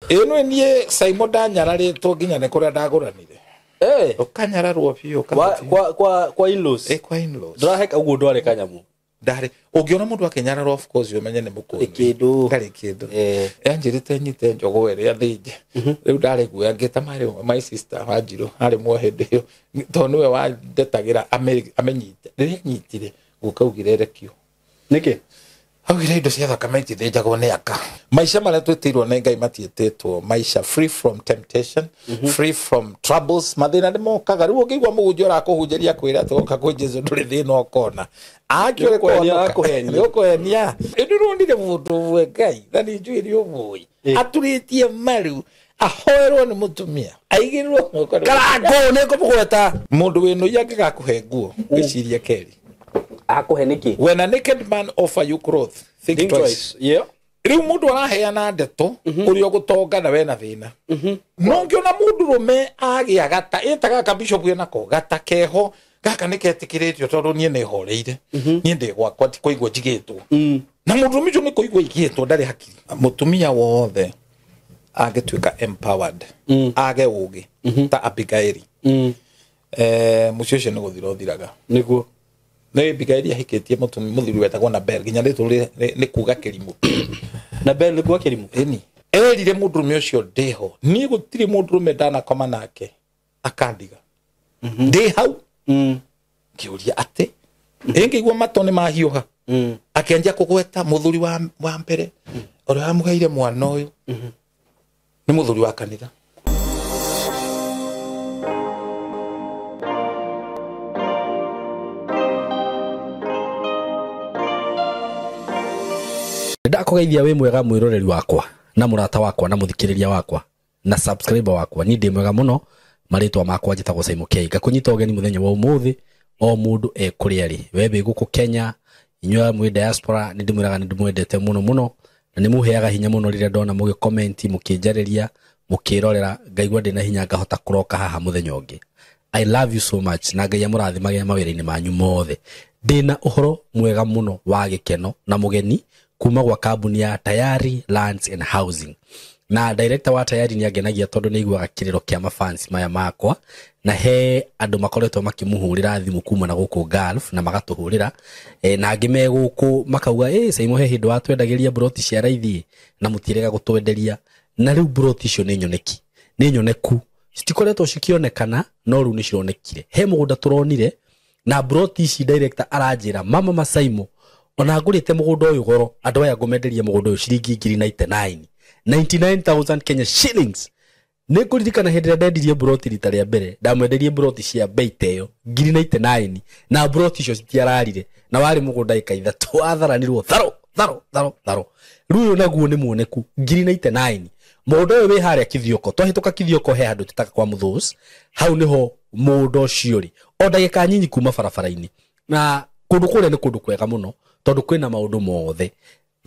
eno nie Simon Danyarare to ginya ne kora ndaguranire ukanyararwo biyo kwa in-laws kwa in-laws ndaheka uguo ndware kanyamu ndare ungiona mundu akenyararwo of course umenye ne muko kindu yanjirite nyite njogo ere athije riu ndare guya ngeta mari my sister Wanjiru ari mwohende yo to niwe wa ndetagira amenyite riria nyitire gukaugire rekio niki Awira indo cia thakame itithĩnjagwo nĩ aka maisha marĩa twĩtĩirwo nĩ Ngai matiĩtĩtwo maisha free from temptation free from troubles mathĩna nĩ mokaga rĩu ũngĩigua mũhunjia ũrakũhunjĩria kwĩra tũgoka kwĩ Jesũ ndũrĩ thĩna ũkona akĩũkũhenia ndĩronire mũndũ we Ngai na nĩ njuĩrĩ ũmũĩ aturĩtie maru ahoerwo nĩ mũtumia aigĩrĩrwo karango nĩ ngũmũgweta mũndũ wĩnũia angĩgakũhe nguo gĩcirie keri akoheniki when a naked man offer you clothes think twice riu mundu araheana ndeto uri ogutonga na we na thina no ngiona mundu rume agia gata etaga ka bishop yena ko gata keho gaka niketikiritio tondu nie ne horeire nie ndi gwakwa ti kuigwa jigitwo na mundu mijo ni kuigwa igitwo ndari hakiri mutumia wothe agituika empowered age ugi ta Abigaili mucio ni guthira uthiraga niguo ne Abigaili ahiketie muthuri wetagwo Nabel ginya rituri ni kuga kirimu Nabel ni kuga kirimu eni erire mundurume ucio ndeho ni gutiri mundurume ndana koma nake akandiga ndi hau kiuria ate engigwa matone mahiuha akenja kugweta muthuri wa mbere uri amugaire mwana uyu ni muthuri wa kanitha ndakugeithia we mwega mwiroreri wakwa na murata wakwa na muthikiriria wakwa na subscriber wakwa ni ndi mwega muno maritwa makwa njitagwo Simon K gakunyita ogeni muthenya wa umuthi o mundu kuriari webe guku Kenya inywa mwe diaspora ni ndimwiraga ni ndimwendete muno muno na ni muheaga hinya muno rire ndona mugi comment mukinjariria mukirorera ngaigwa ndina hinya ngahota kuroka haha muthenya ungi I love you so much na Ngai amurathimage mawira-ini manyu mothe ndina uhoro mwega muno wa gikeno na mugeni kuma gwa kambuni ya Tayari Lands and Housing na director wa Tayari ni agenagia tondu ni igwaga kiriro kia mafans maya makwa na he andu makoretwo makimuhurira thimu kuma na guku Gulf na magatuhurira na ngime guku makauga Simon he hindu atwendagiria broti cia raithi na mutirega gutwenderia na riu broti icio ni nyoneku citikoretwo cikionekana no riu ni cironekire he mugunda turonire na broti ici director aranjira mama Masaimo ona ngurite mugunda uyu goro andu aya ngumenderia mugunda uyu ciringi 99,000 Kenya shillings ne kuririkana hindira ndendirie broti rita ria mbere ndamwenderie broti cia beiteyo 99 na broti icio citiararire na wari mugunda ikaitha twatharanirwo tharo ruyo naguo ni muoneku 99 mugunda uyu wi haria kithioko twahituka kithioko he andu tutaka kwa muthus hau niho mundu ucio ri o ndagika nyinyi kuma barabara-ini na kundu kuria ni kundu kwega muno tondu kwina maundu mothe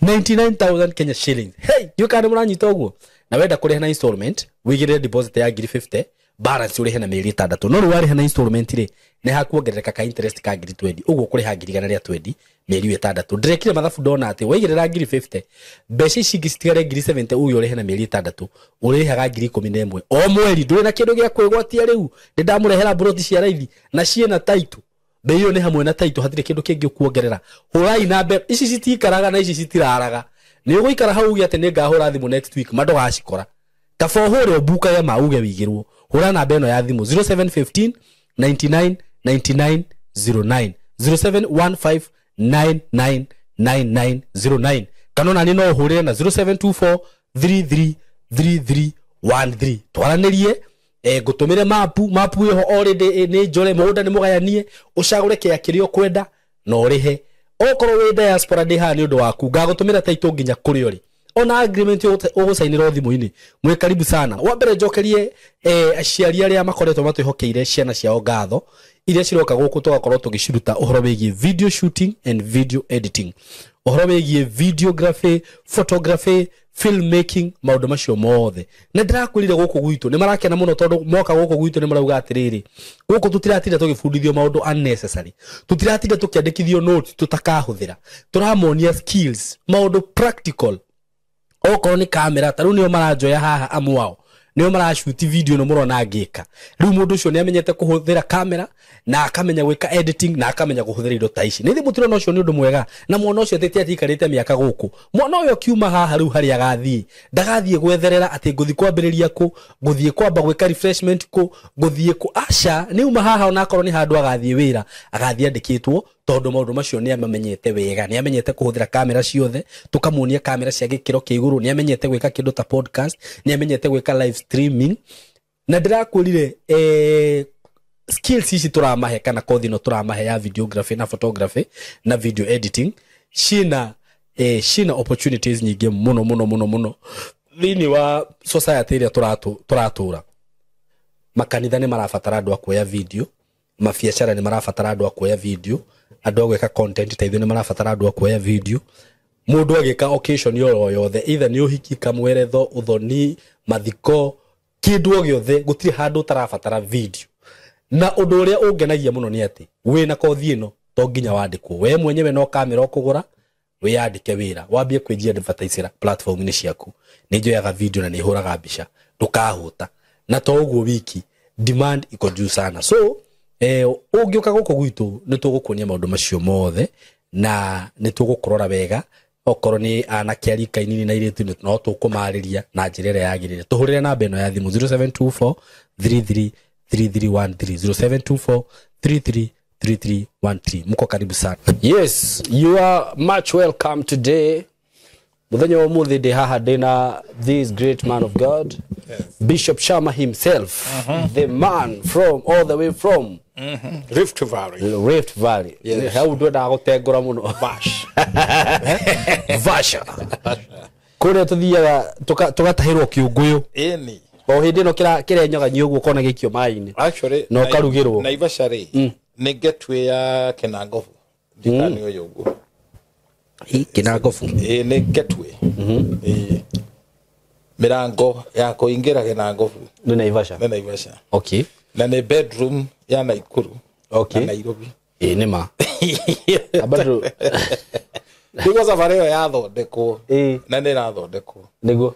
99,000 Kenya shillings hey you can muranyita uguo na wenda kuriha na installment wigire deposit ya 50 balance urihe na mieri 6 no ruwariha na installment ri ne hakuongerereka ka interest ka 20 uguo kuriha 120 mieri 6 ndirekire mathabu ndona ati wigirira 50 mbeca ici citigare 70 uyu urihe na mieri 6 urihaga 11 o mweri nduri na kindu gia kwigwatia riu ndamurehera broti cia raithi na ciena title beyo ni hamwe na taito hatire kindu kingi kuongerera hurai na mbe ici citikaraga na ici citiraraga ni uguikara hau ugi ate ni ngahura thimu next week mando gacikora kabohure obuka ya mauge wigirwo hura na beno ya thimu 0715 99 99 09 0715 999909 kanona ni no hure na 0724 33 3313 twaranirie gutumire mapu yeho already ni njore mugunda ni mugayanie ucagure kia kirio kwenda no rihe okorwo wi diaspora ndi ha ni undu waku ngagutumira taito nginya kuri ori ona agreement ugusainira thimu-ini mwe karibu sana wa mbere njokerie aciari aria makoretwo matwihokeire ciana ciao ngatho iria ciroka guku tugakorwo tugishiruta uhoro wigie video shooting and video editing uhoro wigie videography photography filmmaking maundu macio mothe na ndirakwirire guku gwitu ni marakena muno tondu moka guku gwitu ni marauga atiriri guku tutiratinda tugifundithio maundu unnecessary tutiratinda tukiandikithio notes tutakahuthira turamonia skills maundu practical okorwo ni kamera taru nio maranjoya haha amwao nio marashuti video no murona ngika riu mundu ucio ni amenyete kuhuthira kamera na akamenya gwika editing na akamenya kuhuthira indo ta ici nithi mutiro no ucio ni undu mwega na mwana ucio tete atikarite miaka guku mwana uyo kiuma haha riu hari agathii ndagathie gwetherera ati nguthi kwambiriria ku nguthie kwamba gwika refreshment ku nguthie ku asha ni uma haha ona akorwo ni handu agathie wira agathie andikitwo tondu maundu macio ni amamenyete wega ni amenyete kuhuthira kamera ciothe tukamuonia kamera cia gikiro kia iguru ni amenyete gwika kindu ta podcast ni amenyete gwika live streaming na ndirakurire skills ici turamahe kana kothi no turamahe ya videography na photography na video editing shina opportunities nyingi muno thini wa society ria turatura makanitha ni marabatara andu akuoya video mabiacara ni marabatara andu akuoya video andu agweka content ta ithu ni marabatara andu akuoya video mundu agika occasion yothe either ni uhiki kamweretho uthoni mathiko kindu o giothe gutiri handu tarabatara video na undu uria ungenagia muno ni ati wina kothi ino to nginya wandikwo we mwenyewe no kamera ukugura wiyandike wira wambie kwijia advertisera platform ni ciaku ni njoyaga video na ni huraga mbica ndukahuta na to uguo wiki demand iko juu sana so ungiuka guko gwitu ni tugukunia maundu macio mothe na ni tugukurora wega okorwo ni anakiari kainini na iritu no tukumariria na njirere yagirire tuhurire namba eno ya thimu 0724 33 3313 0724 3313 muko karibu sana. Yes, you are much welcome today. Muthenya wa muthi de haha dena this great man of God, Bishop Shama himself, the man from all the way from Rift Valley. Yes. How do da gutengura muno Vash. Vasha. Kure tuthiaga tugatahirwo kiunguyu. Eni. O hindi no kira nyoga nyugu kona gikio mai-ini. Actually, no karugirwo. Naivasha ni gateway ya Kinangofu. Ndikani uyu uguo. Kinangofu. Ni gateway. Mirango ya kuingira Kinangofu. Ni Naivasha. Ni Naivasha. Okay. Na ni bedroom ya Naikuru. Okay. Na Nairobi. Nima. Abadu. Ndiko safari ya thondeko. Na ni rathondeko. Niguo.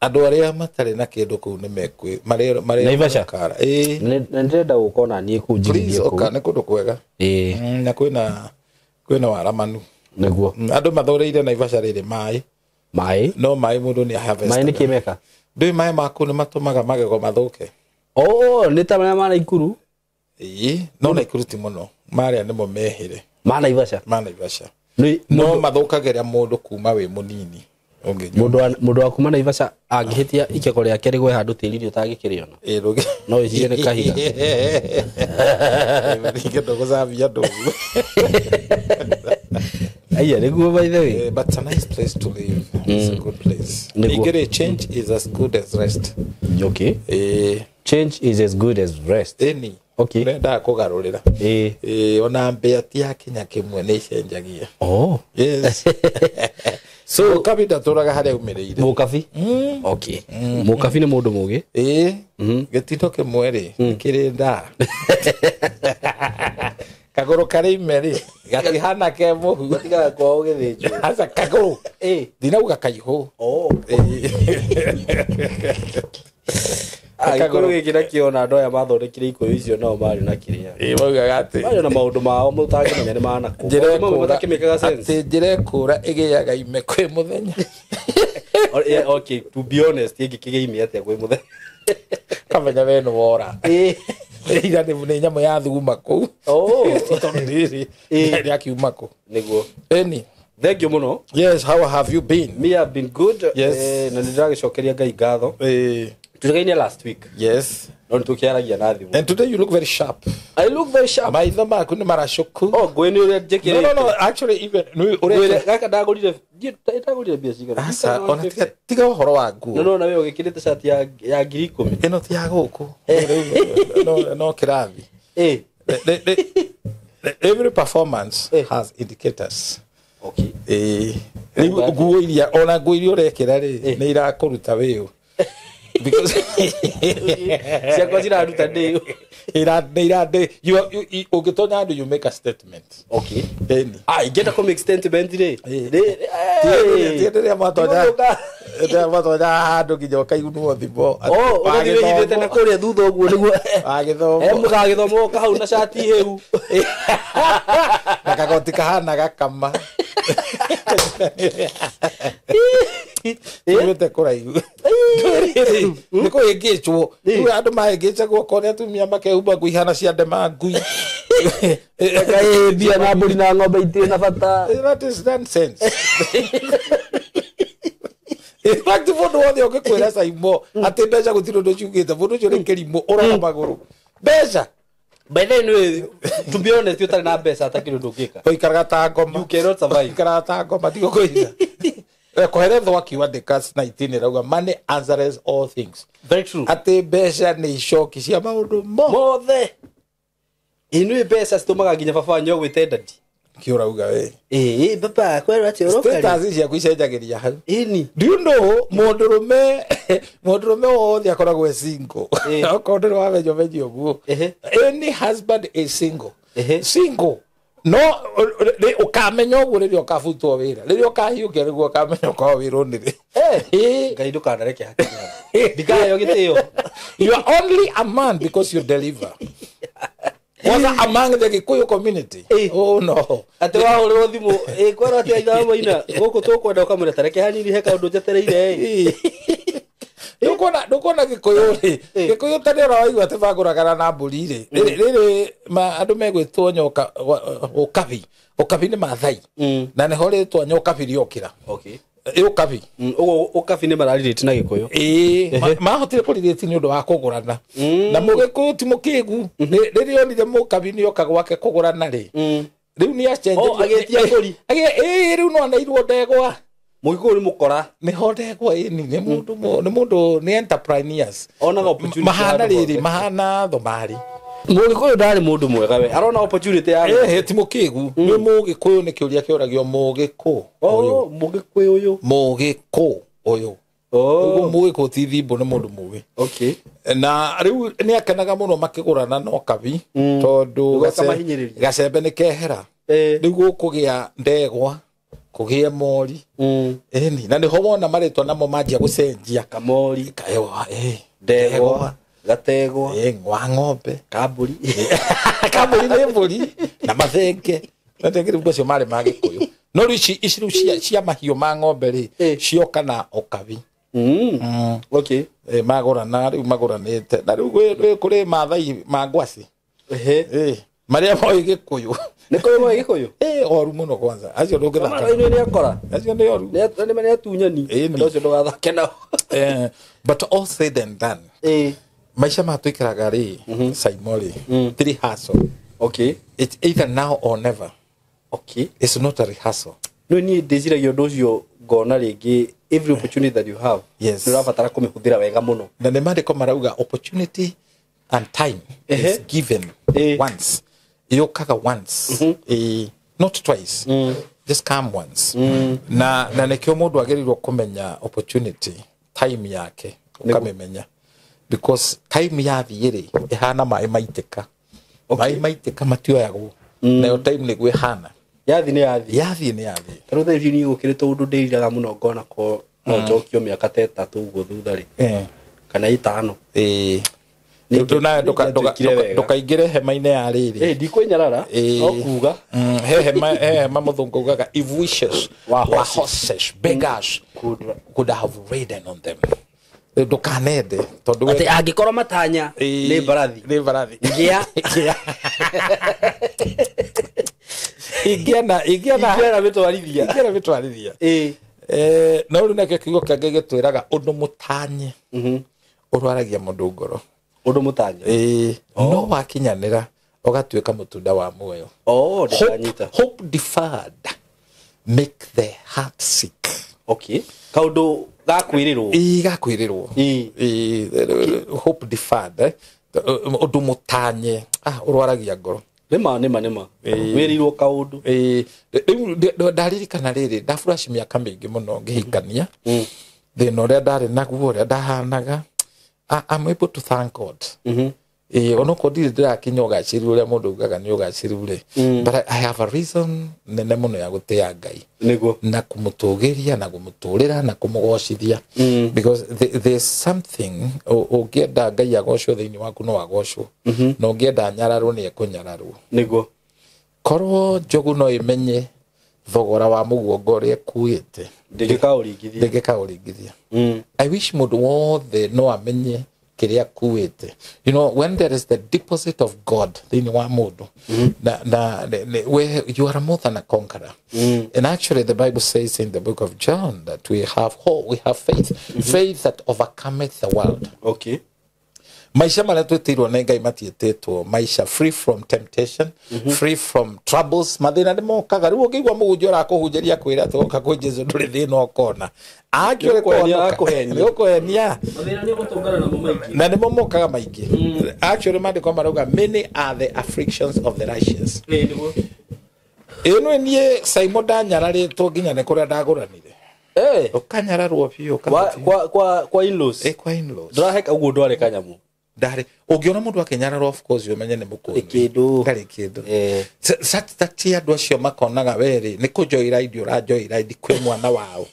Andu aria matare na kindu ku ni mekwe mari Naivasha kara ndirenda gukona ni ku njigithie ku oka ni kundu kwega na kwina waramanu niguo andu mathoreire Naivasha riri mai no mai mundu ni harvest mai ni kimeka ndui mai maku ni matumaga magego mathuke ni ta mana ikuru no na ikuru ti muno maria ni mo mehire mana Naivasha no mathukageria mundu kuma we munini mundu wa kuma Naivasha angihitia ikeko riake rigwe handu tiriri utagikiriona no icie ni kahiga ngindo guzabia ndu aya niguo by the way but it's a nice place to live. It's a good place. Nigere change is as good as rest. Okay. Change is as good as rest. Any. Okay. Nenda kugarurira. Ona mbea ti akinya kimwe ni cenjagia. Oh. Yes. So kabida turaga haria umireire. Mukafi? Okay. Mukafi ni mundu mugi? Getindo kimwe ri kirinda. Kagoro kari meri gatihana ke muhu gatiga kwa ugithinjo asa kagoro dinauga kaiho kagoro gikira kiona ndoya mathondekire ikoyo icio no mari na kiria bauga gati bari na maundu mao mutangimenya ni mana ku mutakimekaga sense ati njire kura igiaga ime kwi muthenya okay to be honest igikigeimia ate kwi muthenya kamenya we no wora ira ni nyamo ya thuguma ku tondiri ya kiumako niguo eni thank you muno. Yes, how have you been? Me have been good. Yes. Na ndiragicokeria ngai ngatho tuligaine last week. Yes. Non tukiaragia na thimu. And today you look very sharp. I look very sharp. Maitho maku ni marashuku. Ngwini uri njekire. No, actually even uri gaka ndagurire bia cigana. Asa ona tiga uhoro wa nguo. No na wewe ugikirite shati ya 10,000. Ino ti ya guku. No kirathi. Every performance has indicators. Okay. Nguo iria ona nguo iria urekira ri ni irakuruta wiu. Because siako zira aruta ndio you ugitonya andu you make a statement. Okay. Then get a comic statement today. Tiendelea matonya nda mathonya handu nginya kaiguno thimbo ugathithite na kuria thutha uguo niguo agithomo mugagithomo kahau na shati heu na kagoti kahana gakama Wete kuraigu niko egechwo ni andu maegecha gwoko ni atumia makehumba kuihana cia ndema ngui bia na mburi na ng'ombe itirĩ na bata. That is nonsense. In fact, mundu wothe ũngĩkwĩra Saimo atĩ mbeca gũtirĩ ũndũ ciugĩte mundu ũcio nĩ kĩrimũ ũraga magũrũ mbeca. By then we to be honest you tell na mbeca atakĩrĩ ũndũ ũngĩka. Ũikaraga ta ngoma. You cannot survive. Ũikaraga ta ngoma tigo kũiga. Koherethwo akiuga Decas 19 rauga money answers all things. Very true. Atĩ mbeca nĩ icoki cia maũndũ mothe. Inu mbeca citũmaga nginya baba wanyu gwĩte ndadi. Kiurauga we. Baba kwera ati oroka. Status cia kuicenjagĩria hau. Ini. Do you know mũndũrũme wothe akoragwo single. Okorwo ndĩrĩ wamenyo ũguo. Any husband is single. Single. No ukamenya ũguo rĩrĩa ũkabutwo wĩra. Rĩrĩa ũkahiũkia nĩguo ũkamenya ũkorwo wĩrwo nĩ rĩ. Ngai ndũkanareke hakiri. Ndikayo gĩtĩo. You are only a man because you deliver. Was among the Gikuyu community? Oh no. Ati wahũrĩrwo thimũ kwera ati aitha maina gũkũ tũkwenda ũkamwĩra tareke hanini he kaũndũ njetereire. Ndũkona Gikuyu rĩ. Gikuyu tani ũraigua atĩ bagũragana na mbũri rĩ. Rĩrĩ andũ megwĩtwo nyoka ũkabi. Ũkabi nĩ Maathai. Na nĩho rĩtwa nyoka rĩokĩra. Okay. Ukabi. Ukabi nĩ mararĩte na Gikuyu. Mahotire kũrĩte nĩ ũndũ wa kũgũrana. Na Mũgĩkũyũ ti mũkĩgu. Rĩrĩa onire Mũkabi nĩ oka gwake kũgũrana rĩ. Rĩu nĩ acenjerio. Agĩtia mbũri. Rĩu no anairwo ndegwa. Mũgĩkũyũ nĩ mũkora. Nĩ ndegwa nĩ mũndũ nĩ entrepreneurs. Onaga opportunity. Mahana rĩrĩ mahana thomari. Mũgĩkũyũ ndarĩ mũndũ mwega we. Arona opportunity ya. Ti mũkĩgu. Nĩ Mũgĩkũyũ nĩ kĩũria kĩoragio Mũgĩkũyũ. Mũgĩkũyũ ũyũ. Mũgĩkũyũ ũyũ. Ũguo Mũgĩkũyũ ti thimbo nĩ mũndũ mũgĩ. Okay. Na rĩu nĩ akenaga mũno makĩgũrana no kabi tondũ gacembe nĩ kehera. Rĩu gũkũgĩa ndegwa kũgĩe mori. Na nĩho wona marĩtwa namo manjia gũcenjia. Kamori. Kaewa ndegwa. Gategwa. Ng'wa ng'ombe. Kamburi. Kamburi nĩ mbũri na mathenge. Mathenge rĩu acio marĩ ma Gĩkũyũ. No rĩu ici rĩu cia mahiũ ma ng'ombe rĩ cioka na ũkabi. Okay. Magũrana rĩu magũranĩte. Na rĩu kũrĩ Maathai ma ngwaci. Marĩa moĩ Gĩkũyũ. Nĩ kũrĩ moĩ Gĩkũyũ? Oru mũno kwanza. Acio ndũngĩthaka. Maathai nĩ akora. Acio nĩ oru. Nĩ mani atunyani. Ndio ũcio ndũgathake nao. But all said and done. Maisha matuikaraga rĩ Saimo rĩ three hustle. Okay. It's either now or never. Okay. It's not a rehearsal. No ni ndĩciragia ũndũ ũcio ngona rĩngĩ every opportunity that you have. Yes. Nĩ ũrabatara kũmĩhũthĩra wega mũno. Na nĩ maandĩko marauga opportunity and time is given once. Yokaga once. Not twice. Just come once. Na nĩkĩo mũndũ agĩrĩirwo kũmenya opportunity time yake ũkamĩmenya. Because time yathiĩ rĩ ĩhana maĩ maitĩka. Maĩ maitĩka matioyagwo. Nayo time nĩguo ĩhana. Yathi nĩ yathi. Yathi nĩ yathi. Tarũ thaa ici niĩ gũkĩrĩte ũndũ ndĩriraga mũno ngona ko no njokio mĩaka ta 3 ũguo thutha rĩ. Kana 5. Ndũkaingĩre hema-inĩ ya rĩrĩ. Ndikwĩnyarara. No kuga. He hema mũthũngũ ugaga if wishes were horses beggars could have ridden on them. Ndukanende tondu ati angĩkorwo matanya nĩ mbarathi ngĩa ingĩana mitwarithia no rĩu nakĩo kiugo kĩangĩ gĩtwĩraga ũndũ mũtanye ũrwaragia mũndũ ngoro ũndũ mũtanye no wakinyanĩra ũgatuĩka mũtunda wa muoyo. Hope deferred make the heart sick. Okay. Kaũndũ gakwĩrĩrwo hope deferred ũndũ mũtanye ũrwaragia ngoro. Nĩma wĩrĩirwo kaũndũ ndaririkana rĩrĩ ndafurash mĩaka mĩingĩ mũno ngĩhikania thĩna ũrĩa ndarĩ naguo ũrĩa ndahanaga. I'm able to thank God. ono ko ndira kinyoga cirure mundu ugaga ni uga cirure but I have a reason nene muno ya gutea Ngai nego na kumutugiria na kumuturira na kumugocithia because there's something ugienda Ngai agocwo thiini waku no agocwo no ugienda nyararwo ni ekunyararwo nego korwo njogu no imenye thogora wa mugongo ri ekuite ndingikaurigithia I wish mundu wothe no amenye kiria kuite. You know, when there is the deposit of God in wa mundu where you are more than a conqueror. And actually the Bible says in the book of John that we have hope, we have faith, faith that overcometh the world. Okay. Maisha mala twetirwo na Ngai matietetwo maisha free from temptation, free from troubles. Mathina nimo kagaru ngigwa mugujora kuhunjeria kwira toka kwa Jesu nduri thina ukona akire kwa kuhenia mathina ni gutungana na mumaiki na nimo mokaga maingi actually mandiko marauga many are the afflictions of the righteous. Eno nie Simon danyararitwo nginya ne kuria ndaguranire ukanyararwo pio kwa in-laws kwa in-laws ndaheka uguo ndware kanyamu ndari ungiona mundu akenyararwo of course umenye ne mukundu kari kindu sati andu acio makonaga weri ni kujoira idio rajoira idi kwe mwana wao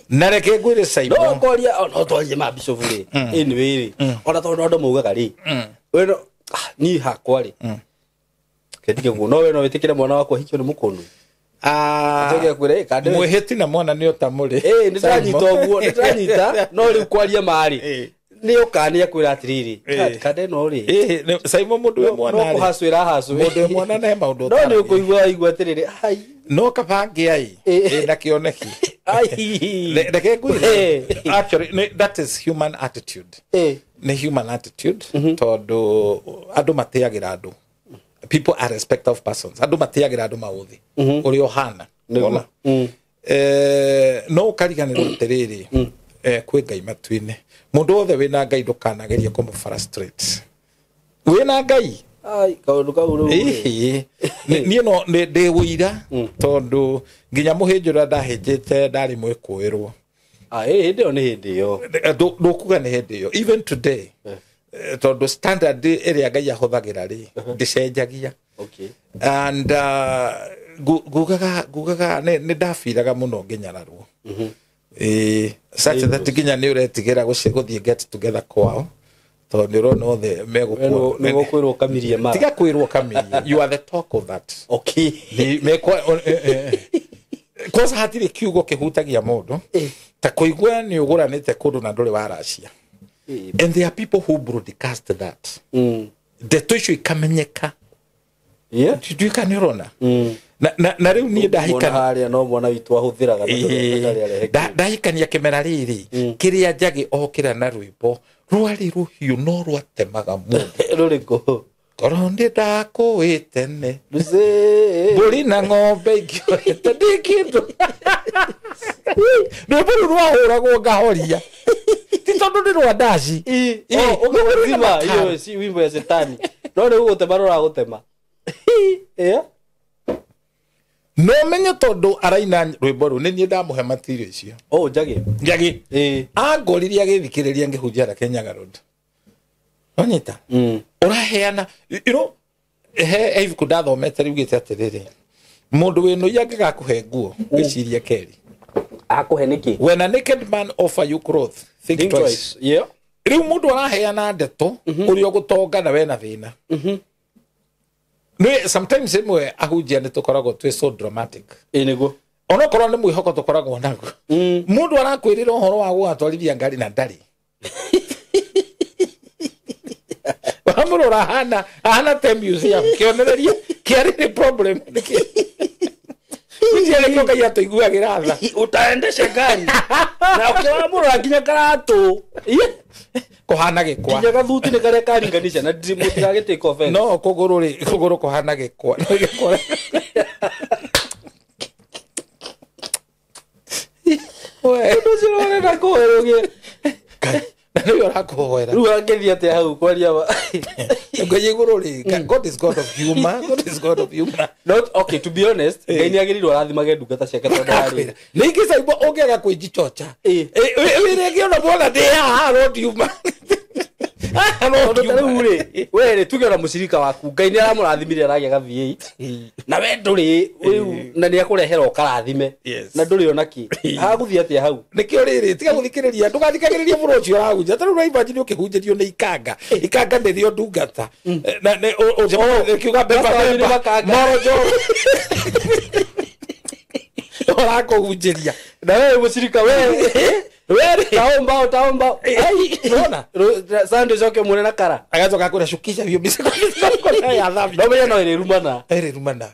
nareke gwire Simon no koria no twaje mabishofu ri anyway ona tondu andu mugaga ri weno ni hakwa ri ketike guo no weno witikire mwana wakwa hikio ni mukundu Atege kwire kande mweheti na mwana ni otamuri nitanyita uguo nitanyita no ri kwaria mari ni ukania kwira atiriri kande no ri Simon mundu we mwana no kuhaswira haswe mundu we mwana na maundu no ni ukuigua igua atiriri ai no kabangi ai na kioneki ai ndeke kwire actually that is human attitude ne human attitude todo andu mateagira andu. People are respect of persons. Andu matiagira andu mauthi. Uri ohana. Ona. No kariganirwo tiriri. Kwi Ngai matuine. Mundu wothe wina Ngai ndukanageria kumu frustrate. Wina Ngai. Ai kaundu kauru. Ni no ndi wira tondu nginya muhinjura ndahinjite ndari mwikuirwo. Hindi o ni hindi yo. Ndukuga ni hindi yo. Even today. Tondu standard area Ngai ahuthagira ri ndicenjagia. Okay. And gugaga ne ndafiraga muno nginyararwo. Such that nginya ni uretigira guthie get together kwao. Tondu ro no the megukwo no kwirwo kamirie mara. Tiga kwirwo kamirie. You are the talk of that. Okay. Cause hatire kiugo kihutagia mundu. Ta kuigwa ni uguranite kundu na nduri waracia. And there are people who broadcast that. Ndeto icio ikamenyeka. Yeah. You can irona. Na riu ni ndahikana haria no mwana witu ahuthiraga ndahikania kimera riri kiria njagi okira na rwimbo rwari ruhiu no rwatemaga mundu ruriko korondi ndakuitene buri na ng'ombe ingioete ndikindu rwimbo rwahuragwo ngahoria titondu ni rwa ndaci ugima iyo si wimbo ya setani no ni ugutema ruragutema no menye tondu araina rwimbo ru ni nie ndamuhe material icio njagi angoriria githikiriria ngihunjara Kenya Road onyita uraheana you know he kudathomete riu gite atiriri mundu wino yangiga kuhe nguo giciria keri akuhe niki when a naked man offer you cloth think twice. Yeah. Riu mundu araheana ndeto uri ogutonga na we na thina no sometimes emwe ahujia ni tukoragwo twi so dramatic inigo ono korwo ni mwihoko tukoragwo nago mundu arakwirira uhoro wa gwatwarithia ngari na ndari wamurora hana te museum kionereria kiari problem Ujiele kwa kaya to iguagira tha utaendesha gari na ukiona murora nginya karatu kohana gikwa nginya gathuti ni kare karinganisha na ndimutira take offense no kuguru kohana gikwa we nduzirone na koeroge Ndio rakoera ruga ngethia te hau kwaria ba ngayigururi God is God of humor. God is God of humor. Not okay, to be honest ngai ni agirirwo arathimage ndungata ciake tondu hari nikisa ibo ongeaga kwijichocha wirege ona bona de ha God humor no ri we tuge na mucirika waku ngai ni aramurathimire aragia ga V8 na we nduri na ni akurehera ukarathime na nduri onaki haguthia atia hau nikio riri tiga guthikiriria ndugathikagiriria buru cio raguja taru raivaji ni ukihunjirio ni ikanga ndio ndungata na o kiuga bemba morojo ora kuhunjiria na we mucirika we taomba ai unaona sando zoke muone na kara agacoka kura shukisha bio bisiko ya thabi no menya no ire rumana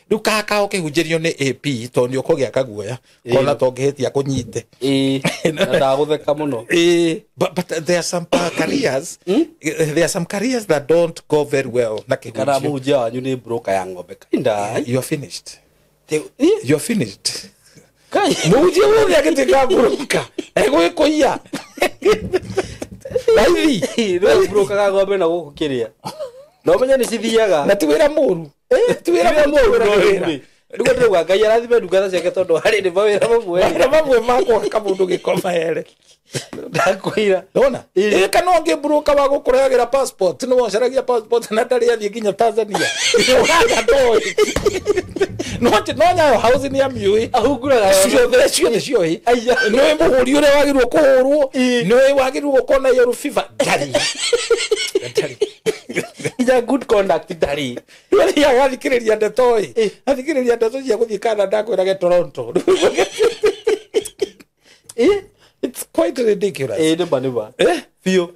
riu kaka ukihunjirio ni AP to ni ukogia kaguoya kona to ngihetia kunyite na ndagutheka muno but there are some careers there are some careers that don't go very well na kana muhunjia wanyu ni broker ya ng'ombe kinda you are finished you are finished kai muhunjia wothe agitika broker ego ikoia laithi no broker ga ng'ombe na gukukiria no menya ni cithiaga na tiwira muru ndugo ndauga ngai arathime ndungata ciake tondu hari ni mawira mamwe makwa kamundu gikoma here ndakwira ndona kana onge broker wa gukurehagira passport no wacaragia passport na ndari athie nginya Tanzania ugaga ndoi no nyayo house ni amiui ahunguraga ciothe cioi niwe muhuri uria wagirwo kuhurwo niwe wagirwo gukona yellow fever ndari ija good conduct ndari wali agathikiriria ndetoi athikiriria ndeto cia guthii Canada kwirage Toronto it's quite ridiculous neba fio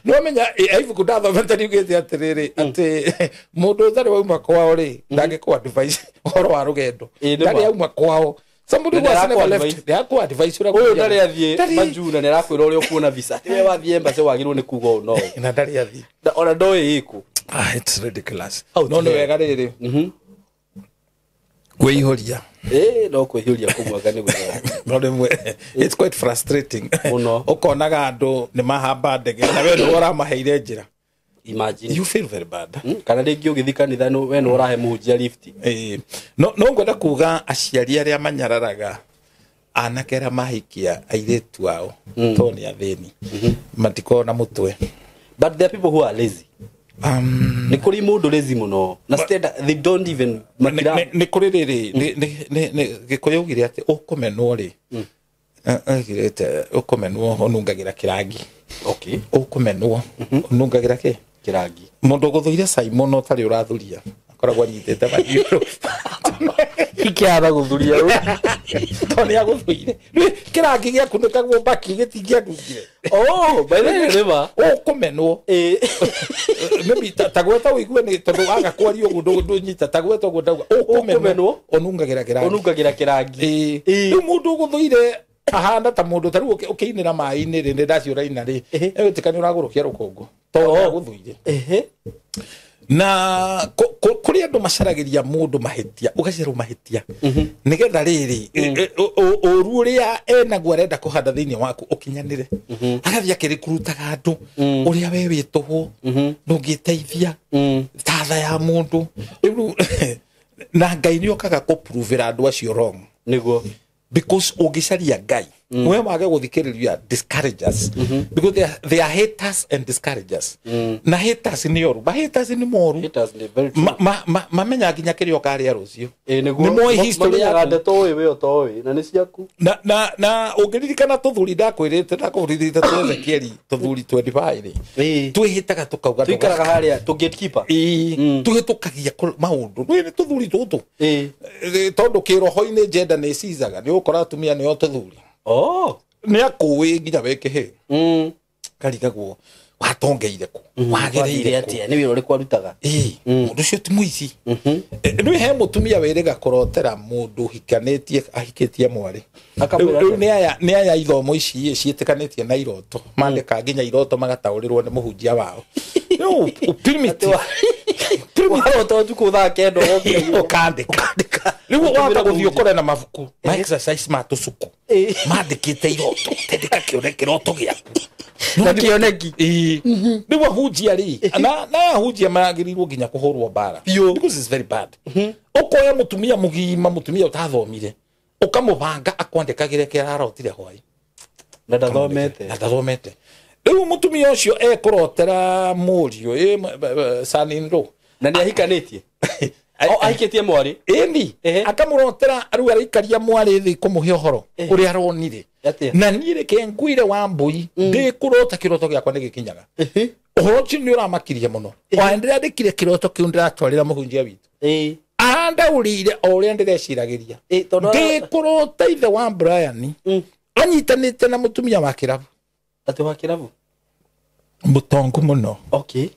no menya aivu kudathomete niugite atiriri ati mundu thari wauma kwao ri ndangikwa advice horo wa rugendo ndari auma kwao somebody was never left they are advice ura uyu ndari athie majuna ni arakwira uri ukuona visa tiwe wathie embassy wagirwo ni kugo no na ndari athie ona ndoi iku it's ridiculous no wega riri kwihoria no kwihoria kumwaga ni gutha no demwe it's quite frustrating ukonaga andu ni mahamba ndege na we no uramaheire njira imagine you feel very bad kana ringi ugithikanitha no we no urahe muhunjia lift no ngwenda kuga aciari aria manyararaga anakera mahikia airetu ao to ni atheni matiko na mutwe but there are people who are lazy ni kuri mundu lazy muno na they don't even makira ni kuri riri ni gikoyugire ati ukumenwo ri agirete ukumenwo onungagira kirangi okay ukumenwo onungagira kirangi mundu guthuire Simon utari urathuria akoragwo anyitete majiru ikiara guthuria to ni aguthuire kirangi giaku nikagwo baki gitingia ndungire by the way never ukumenwo maybe tagweta uigue ni tondu aga kwario gundu nyita tagweta gundu ukumenwo onungagira kirangi ni mundu guthuire ahanda ta mundu taru ukiinira mai-ini ri ndaciura ina ri etikani uragurukia rukongo to guthuire na kuri andu macaragiria mundu mahitia ugacira mahitia nigetha riri oru uria enaguo arenda kuhanda thiini waku ukinyanire agathia kirikuruta andu uria we wituhwo ndungiteithia tatha ya mundu na ngai ni okaga kupruvira andu acio wrong niguo because ugicaria ngai we wage guthikiriria discourages because they are haters and discourages na haters ni oru haters ni moru haters ni very true mamenya nginya kirio kari arucio niguo ni moi history ya ndeto we toi na ni ciaku na ugiririkana tuthuri ndakwirite ndakuririte tuze kieri tuthuri 25 twihitaga tukauga twikaraga haria to gatekeeper tuhitukagia maundu ni tuthuri tutu tondu kiroho-ini gender ni cizaga ni ukora atumia ni o tuthuri ni akuwi nginya weke he karigagwo watongeire ku wagereire atia ni wiro riku arutaga mundu cio ti muici ni he mutumia wirega kurotera mundu hikanetie ahikitie mwari ni aya ithomo ici ciitikanitie na iroto mandika nginya iroto magataurirwo ni muhunjia wao no primitive waroto tu kutha kendo ukandika riu waka guthio kore na mabuku ma exercise ma tusuku mandikite iroto tendika kiroto giaku na kioneki ni wahunjia ri na hunjia magirirwo nginya kuhurwo bara because it's very bad ukoya mutumia mugima mutumia utathomire ukamubanga akwandikagire kirarotire hwai na ndathomete riu mutumia ucio ekurotera murio son-in-law na ni ahikanitie ahikitie mwari eni akamurotera riu araikaria mwari thi kumuhe uhoro uri aronire na niĩ reke ngwire wa mbui ndikurota kiroto giakwa nigikinyaga uhoro ucio ni uramakirie muno waendelea ndikire kiroto kiu ndiratwarira muhunjia witu andaurire o uria ndireciragiria ndikurota ithe wa Brian anyitanite na mutumia wa kirabu ati wa kirabu mutongu muno okay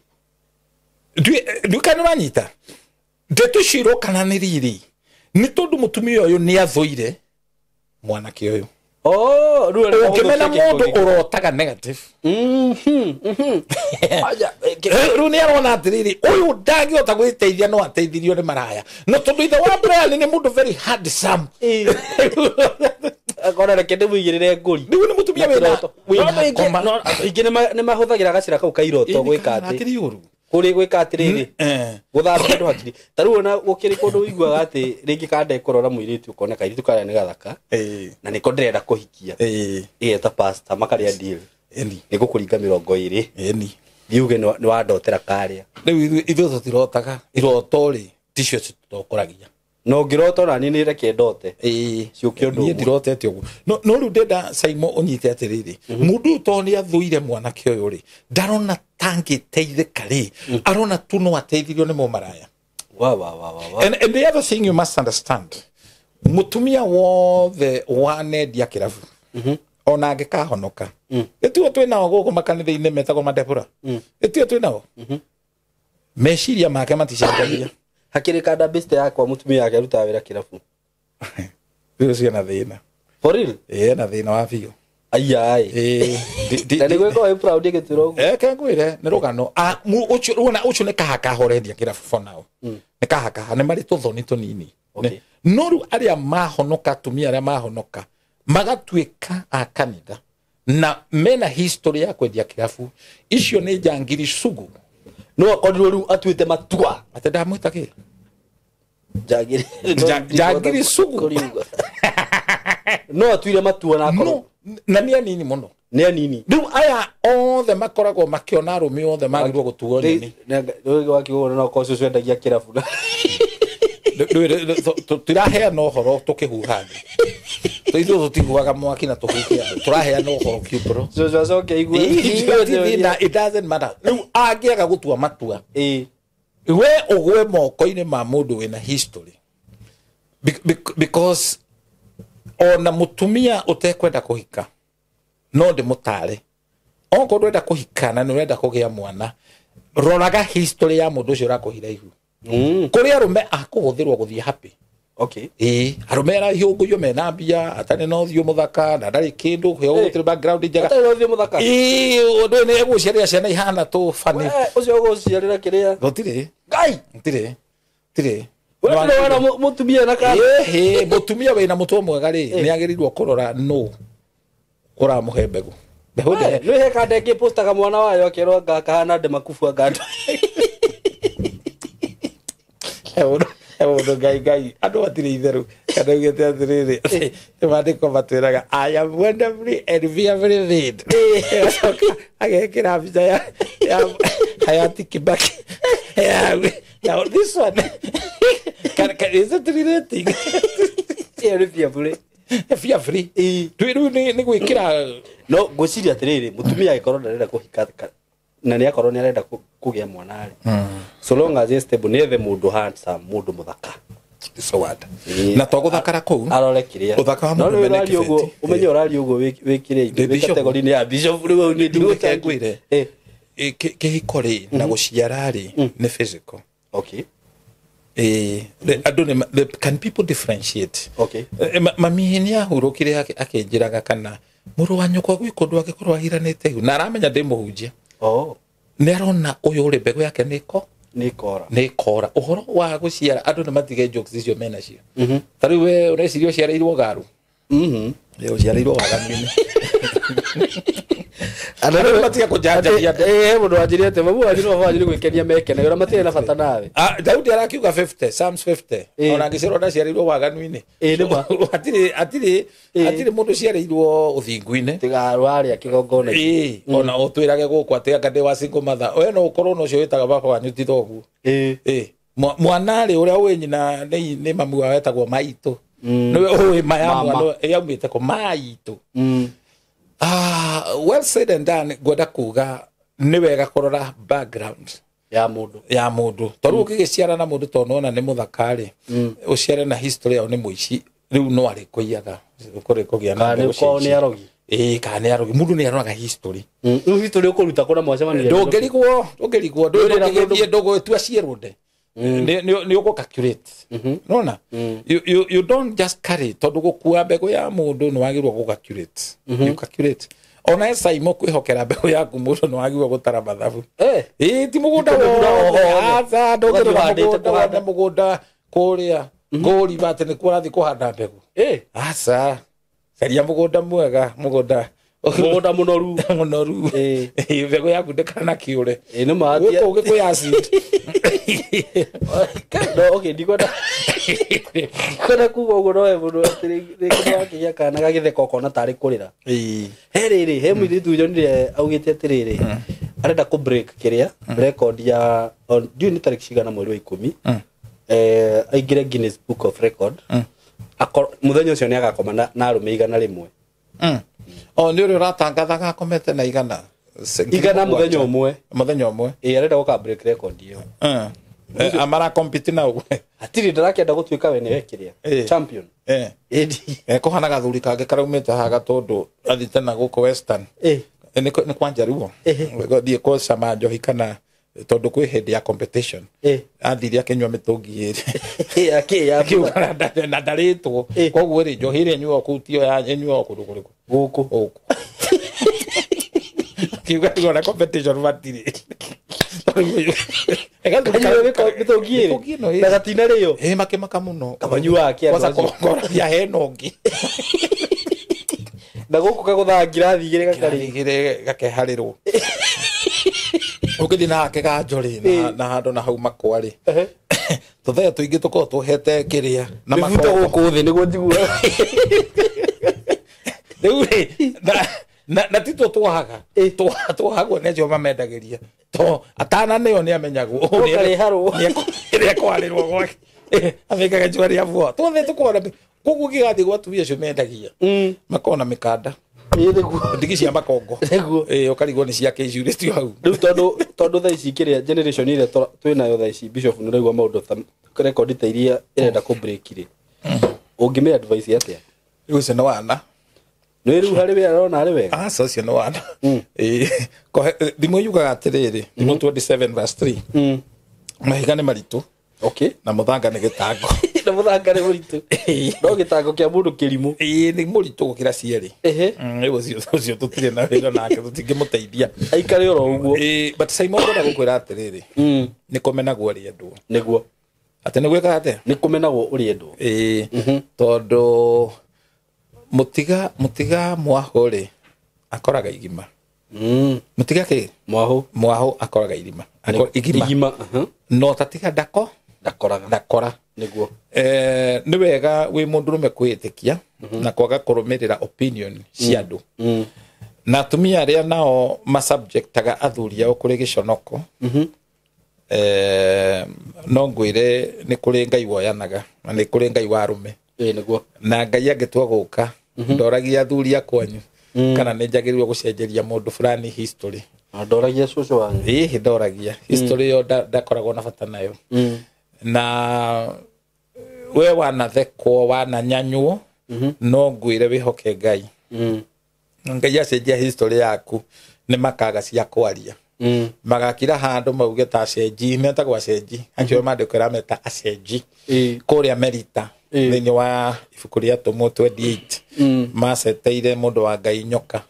ndukana wanyita ndeto ciro kana nĩ riri nĩ tondu mutumia uyu ni athuire mwanake uyu ukimena mundu urotaga negative riu ni arona atiriri uyu ndangihota gwiteithia no ateithirio ni maraya no tondu ithe wa Brian ni mundu very handsome akona reke ndimwigirire nguri riu ni mutumia wina ingĩ nĩ mahũthagĩra gacĩra kau kairoto gwĩka atĩ kuri gwĩka atiriri guthambia andu hakiri taru ona gukiri kundu wiguaga ati ringi kande kurora muiritu ukona kairitu kaya ni gathaka na niko ndirenda kuhikia ta pastor makaria deal ni gukuringa 20 thiuge ni wandotera karia riu ithu tutirotaga iroto ri ticio tutokuragia no ngirota na ni reke ndote ciukio ndu ni ndirotete ugu no riu ndenda Simon unyite atiriri mundu to ni athuire mwanake uyu ri ndarona tangi teithika ri arona tu no ateithirio ni mumaraya and the other thing you must understand mutumia wothe wanedia kirabu ona angikahonoka etio twinao guku makanitha-ini metagwo madebura etio twinao meciria make maticenjagia hakiri kada best yakwa mutumia yake aruta wira kirabu riu ciana thina for real na thina wa biũ ayai tani gweko we proud giturogu ke ngwire ni rugano ucio ni kahaka horendia kirabu for now ni kahaka ni mari tuthoni tunini no riu aria mahonoka atumia aria mahonoka magatuika a kanitha na mena history ya kwendia kirabu icio ni njangiri sugu no akorirwo riu atuite matua ate ndamwita ki njangiri sugu no atuire matua na akoro na ni anini muno ni anini riu aya othe makoragwo makiona arumi othe magirwo gutuo nini wakiuga no kocio cwendagia kirabu turaheana uhoro tukihuhana ithuĩ tũtiguaga mwaki na tuhukia turaheana uhoro kiumbro cocoke igua it doesn't matter riu angĩaga gutua matua we ugwe moko-inĩ ma mũndũ wĩna history because ona mutumia utekwenda kuhika no ndimutare onko ndwenda kuhikana ni urenda kugia mwana roraga history ya mundu ucio rakuhira ihu kuri arume akuhuthirwo guthie happy arume ara hiunguyo mena mbia atane no thio muthaka na ndari kindu heo gutire background njega atane no thio muthaka undu ni eguciarira ciana ihana tu fani ucio guciarira kiria gutire ngai tire wana mutumia na kana mutumia wina mutwe mwega ri ni agirirwo kurora no kura muhembegu behude no he kande ke postaga mwana wayo akero ngakahana de makufu aganda ewo gai andu atire itheru kana ugete atiriri bandiko batwiraga I am wonderfully and very red agekira bica ya Hayati Kibaki now this one is it relating fia free twiru ni gwikira no ngwiciria atiriri mutumia agikoro ndarenda kuhika na ni akorwo ni arenda kugia mwana ari so long as stable ni the mundu handsome mundu muthaka so what na to guthakara ku arore kiria uthaka wa mundu benefit umenye orari ugo wikire category ni ya bishop riu ni nduke ngwire kihikori na guciara ri ni physical can people differentiate mami ni ahurukire akinjiraga kana muru wa nyoko gwikundu agikorwo ahiranite na aramenya ndi muhunjia ni arona uyu uri mbegu yake ni kora uhoro wa guciara andu ni matige jokes icio mena cio tari we urecirio ciara irwo garu uciarairwo wagamini Ana matia kujajaria mundu anjirite mamu wanjiro wanjiro gwikenia mekene yora matire na bata nawe Daudi arakiuga 50 Psalms 50 ona ngicero ndaciarirwo waganu-ini nima atire mundu ciarirwo uthingu-ini tigarwari akigongona ona utwirage guku ati anga ndi wa single mother we no ukorwo no cio witaga baba wanyu ti thogu mwanari uria we nyina ni mamu wa wetagwo Maitu niwe uwi maya mwana yaumite ko Maitu well said and done gwenda kuga ni wega kurora background ya mundu toru ukigiciara na mundu tonona ni muthakari uciare na history yao ni muici riu no ari kuiyaga kuri kugia na ko ni arogi kana arogi mundu ni aroga history history ukuruta kuna mwacemanire ndongerigwo ndugithie ndogo tu acierunde ni uko calculate nona you don't just carry tondu gukua mbego ya mundu no wagirwo ku calculate you calculate ona esa imo kwihokera mbego yaku mundu no wagirwo gutara mathabu ti mugunda aza ndogera mugunda kuria ngori bate ni kurathi kuhanda mbegu asa caria mugunda mwega mugunda munoru mbegu yaku ndekana kiure ni matia uko gikuyaci okay ndikwenda kugo ugo noe mundu atiri wakinya kana gagitheka ukona tari kurira heriri he mwithitu njonire augite atiriri arenda ku break kiria record ya due ni tariki cigana mweri wa 10 aingire Guinness Book of Record muthenya ucio ni agakoma na arume igana rimwe ni uri ratangatha akomete na igana muthenya umwe arenda guka break record iyo amara compete na ugwe atiri ndarakenda gutwika we ni wekiria champion kuhana gathuri kange karaumite haga tondu athite na guko Western ni kwanja ruo thie ko sama njohi kana tondu kwi hindi ya competition athiria kenywa mitungi na ndaritwo koguo ri njohi ri nyuo kutio ya nyuo kundu guku kiuga ngora competition batiri mitungi na gatina riyo makimaka muno kamanyua kwanza kongora ya henongi na guku kaguthangira thigire gakeharirwo ukithi na kega njori na handu na hau makwari tuthea tuingi tuko tuhete kiria na mafuta guku thi niguo njigua na tito twahaga twahagwo nejo mamendagiria to atana neyo ni amenyagwo ukari haru ni kwarirwo gwake amekaga njwari avuo tuthe tukora kugu gigathi gwatubia cio mendagia makona mikanda ndigi cia makongo ukarigwo ni cia keicure tio hau riu tondu tha ici kiria generation ile twinayo tha ici bishop nuraigwa maundu ta record ta iria irenda ku break ri ungime advice atia riu se no wana no riu hari we arona ari wega socio no wana ndimo yugaga atiriri ndimo 27 verse 3 mahiga ni maritu okay na muthanga ni gitango na muthanga ni muritu no gitango kia mundu kirimu ni muritu gukira cieri ucio tutire na wira nake tutingimuteithia aikare oro uguo but Simon ngona gukwira atiriri ni kumenagwo ri andu niguo ate ni gwika ate ni kumenagwo uri andu tondu mutiga mwahore akoraga igima mutiga ke mwaho akoraga igima no tatiga ndakora niguo ni wega wi mundu rume kwitikia na kwaga kurumirira opinion cia andu na tumia aria nao ma subject aga athuri ao kuri giconoko no ngwire ni kuri ngai woyanaga na ni kuri ngai wa rume niguo na ngai agitwa guka ndoragia athuri akwanyu kana ni njagirwo gucenjeria mundu fulani history ndoragia cucu wanyu ndoragia history yo ndakoragwo na bata nayo na we wanathekwo wananyanywo no ngwire wihoke ngai ngai acenjia history yaku ni makaga cia kwaria magakira handu mauge ta acenji metagwo acenji acio mandikira meta acenji kuri Amerika thini wa ibuku ria Tomo 28 maceteire mundu wa ngai nyoka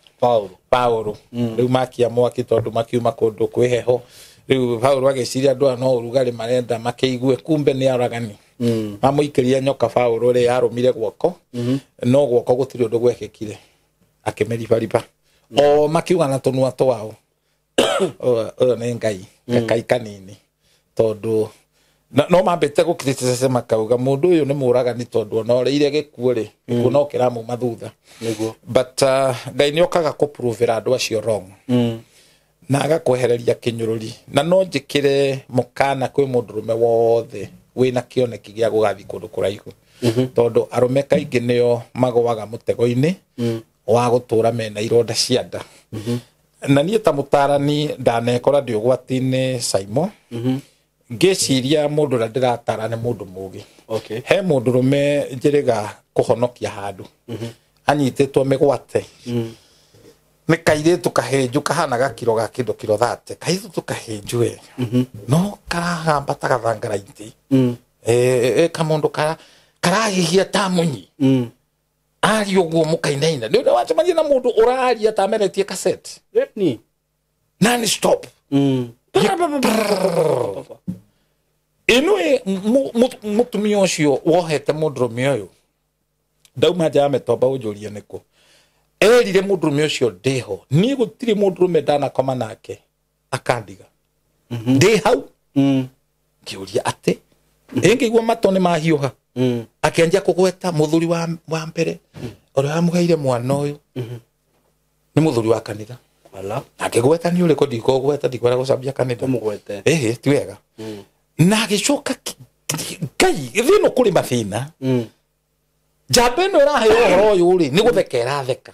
Paulo riu makia mwaki tondu makiuma kundu kwiheho riu Paulo agiciria andu no urugari marenda makeigue kumbe ni aragani amuikiria nyoka Paulo ri arumire guoko no guoko gutiri undu gwekekire akĩmĩribariba o makiuga na tũnua twao o nĩ ngai kakai kanini tondũ no mambĩte gũcriticize makauga mũndũ ũyũ nĩ mũragani tondũ ona ũrĩire gĩkuũ rĩ gĩkuũ no kĩramuma thutha but ngai nĩ okaga kũpruvĩra andũ acio wrong na agakwehereria kĩnyũrũri na no njĩkĩre mũkana kwĩ mũndũrũme wothe wĩna kĩoneki gĩa gũgathiĩ kũndũ kũraihu tondũ arũme kaingĩ nĩo magũaga mũtego-inĩ wa gũtũra mena ironda cia nda na niĩ ta mũtarani ndanekora ndĩ ũgwati-inĩ Saimo ngĩciria mũndũ ũrĩa ndĩratara nĩ mũndũ mũũgĩ he mũndũrũme njĩrĩga kũhonokia handũ anyitĩtwo mĩgwate nĩ kairĩtu kahĩnju kahana gakiro ga kĩndũ kiro 30 kairĩtu kahĩnju we no karahamba ta gathangaraiti kamũndũ karahihia ta munyi ari ũguo mũkainaina nĩ wacemania na mũndũ ũraria ta meretie cassette non stop ĩno mũtumia ũcio wohete mũndũrũme ũyũ ndauma nja ya mĩtomba ũnjũrie nĩkũ erire mũndũrũme ũcio ndĩho niĩ gũtirĩ mũndũrũme ndanakoma nake akandiga ndĩ hau ngĩũria atĩ ngĩigua matũ nĩ mahiũha akĩanjia kũgweta mũthuri wa mbere ũrĩa wamũheire mwana ũyũ nĩ mũthuri wa kanitha akĩgweta nĩ ũrĩkũ ndikũgweta ndikwenda gũcambia kanitha ti wega na agĩcoka ngai thĩno kũrĩ mathĩna njamba ĩno ĩraheo ũhoro ũyũ rĩ nĩ gũtheka ĩratheka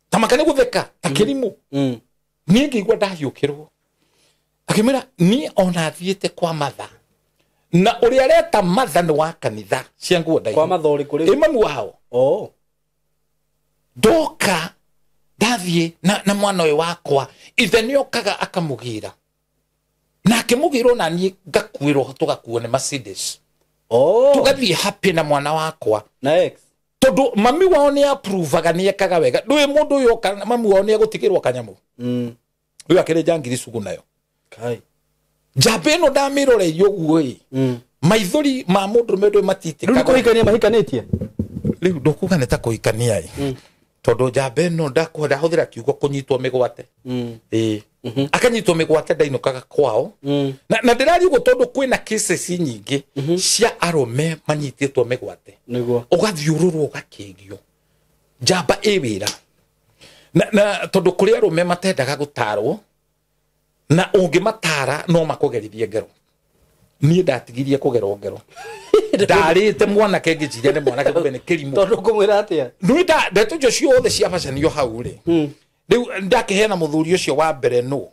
tamaka nĩ gũtheka ta kĩrimũ niĩ ngĩigua ndahiũkĩrwo akĩmwĩra niĩ ona thiĩte kwa matha na ũrĩa areta matha nĩ wa kanitha cia nguo ndaihu kwa matha ũrĩkũ mami wao ndoka ndathiĩ na mwana ũyũ wakwa ithe nĩ okaga akamũgĩra na akĩmũgĩrwo na niĩ ngakuĩrwo tũgakuo nĩ Mercedes tũgathiĩ happy na mwana wakwa na ex tondũ mami wao nĩ approvaga nĩ ekaga wega ndũĩ mũndũ ũyũ oka mami wao nĩ agũtigĩrwo kanyamũ ũyũ akĩrĩ njangiri cugu nayo njamba ĩno ndamĩroreire ũguo maithori ma mũndũrũme ndũĩ matitĩkaga rĩu kũhikania mahikanĩtie rĩu ndũkuga nĩ ta kũhikania tondũ njamba ĩno ndahũthĩra kiugo kũnyitwo mĩgwate akanyitwo mĩgwate ndainũkaga kwao na ndĩraria ũguo tondũ kwĩna cases nyingĩ cia arũme manyitĩtwo mĩgwate ũgathiũrũrwo ũgakĩgio njamba ĩ wĩra na tondũ kũrĩ arũme matendaga gũtarwo na ũngĩmatara no makũgerithie ngero niĩ ndatigirie kũgerwo ngero ndarĩte mwanake ngĩciria nĩ mwanake kumbe nĩ kĩrimũ tondũ kũmwĩra atĩa ndeto icio ciothe ciabacanio hau rĩ rĩu ndakĩheana mũthuri ũcio wa mbere no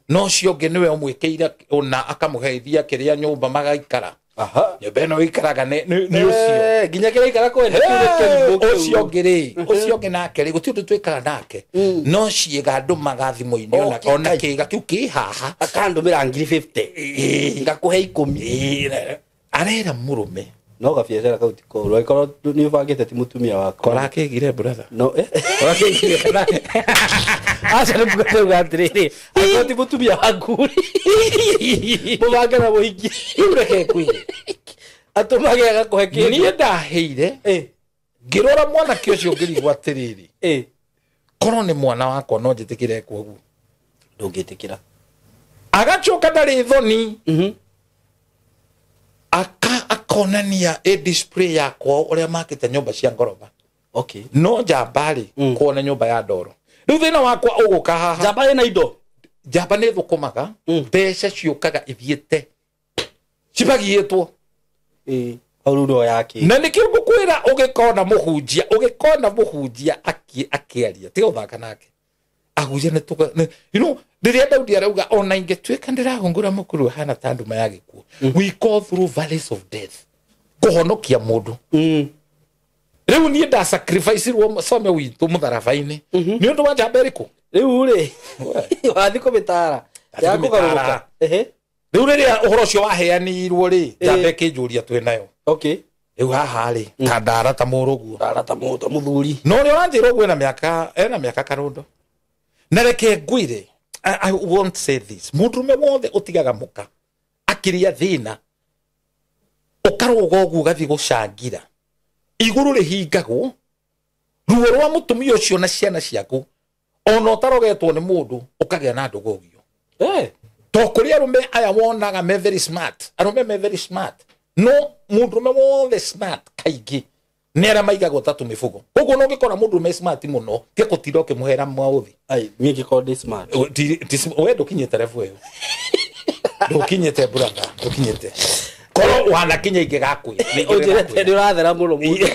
ũcio ũngĩ nĩwe ũmwĩkĩire ona akamũheithia kĩrĩa nyũmba magaikara nyũmba ĩno ĩikaraga nĩ ũcio nginya kĩraikara kwenda ũcio ũngĩ rĩ ũcio ũngĩ nake rĩ gũtirĩ ũndũ twĩkaga nake no ciĩga ndũmaga thimũ-inĩ ona kĩga kĩu kĩ haha akandũmĩra 50 ngakũhe 10 arera mũrũme no gabiacara kau ti koru aikorwo nĩ ũbangĩte ti mũtumia wako korakĩgire brother no korakĩgire kana aca nĩ mbugateuga atĩrĩrĩ aikorwo ti mũtumia waku mũbange na mũhiki reke kwĩre atũmage agakũhe kĩndũ niĩ ndaheire ngĩrora mwanake ũcio ngĩrigwo atĩrĩrĩ korwo nĩ mwana wakwa no njĩtĩkĩre kwoguo ndũngĩtĩkĩra agacoka ndarĩ thoni akonania display yakwa ũrĩa makĩte nyũmba cia ngoroba no njamba rĩ kuona nyũmba ya ndoro rĩu thĩna wakwa ũgũka haha njamba ĩna indo njamba nĩ thũkũmaga mbeca ciũkaga ithiĩte cibagiĩtwo aurudo yake na nĩkĩo ngũkwĩra ũgĩkona mũhunjia akĩaria tiga ũthaka nake ahunjia nĩ rĩrĩa Daudi arauga ona ingĩtuĩka ndĩrahũngũra mũkuru hana ta nduma ya gĩkuũ we go through valleys of death kũhonokia mũndũ rĩu niĩ nda sacrifice rwo some witũ mũtharaba-inĩ nĩ ũndũ wa njamba ĩrĩkũ rĩu rĩ wathi kũmĩtara ya kũgarũrũka rĩu rĩrĩa ũhoro ũcio waheanirwo rĩ njamba ĩkĩnjũria twĩ nayo rĩu haha rĩ ta ndara ta mũrũguo ta mũthuri no nĩ ũranjĩra ũguo ena mĩaka karũndo na reke ngwĩre I won't say this mũndũrũme wothe ũtigaga mũka akĩria thĩna ũkarũga ũguo ũgathiĩ gũcangira igũrũ rĩhingagwo ruo rwa mutumia ucio na ciana ciaku ona utarogetwo ni mundu ukagea na ndugogio to kuri arume aya wonaga me very smart arume me very smart no mundu me wothe smart kaigi nera maiga gotatu mifugo koguo no ngikora mundu me smart muno ke kutiro ke muhera mwauthi ai ni ngikora smart we ndukinyite refu yo ndukinyite brother ndukinyite koro wana kinya igegakwi ujirete ndi urathera muno mundu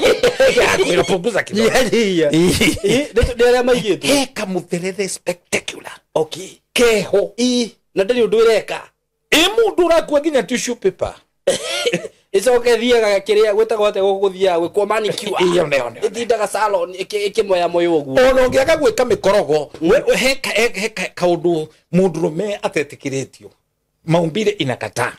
gakwira punguza kidogo ndio maigitu kamutherere spectacular okay keho na ndari undu ireka mundu urakua nginya tissue paper icoke thiaga kiria gwetagwo ate guthia gwikwo manicure iyo neo ithindaga salon ikimoya moyo guo ono ngiaga gwika mikorogo he kaundu mundurume atetikiritio maumbile inakataa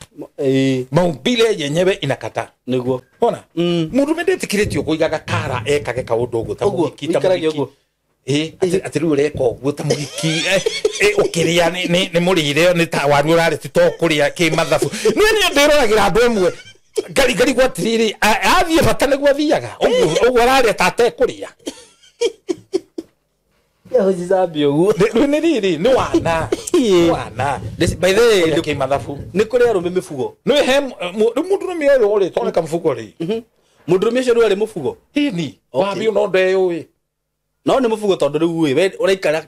maumbile yenyewe inakataa niguo ona mundurume ndetikiritio kuigaga kara ekage kaundu guo tamukita mukiki atiru reko guo tamukiki ukiria ni murire ni ta waru urari to kuria ki mathabu ni ndiroragira andu emwe gari gwatiriri athie bata guo thiaga uguo arari tate kuria ya hojizambio guo ni riri ni wana by the way ki mathabu ni kuri arume mifugo no he mundu mi ero ore toneka mfugo ri mundu mi cio ari mufugo ni wabi no ndeyo we no ni mufugo tondu riu we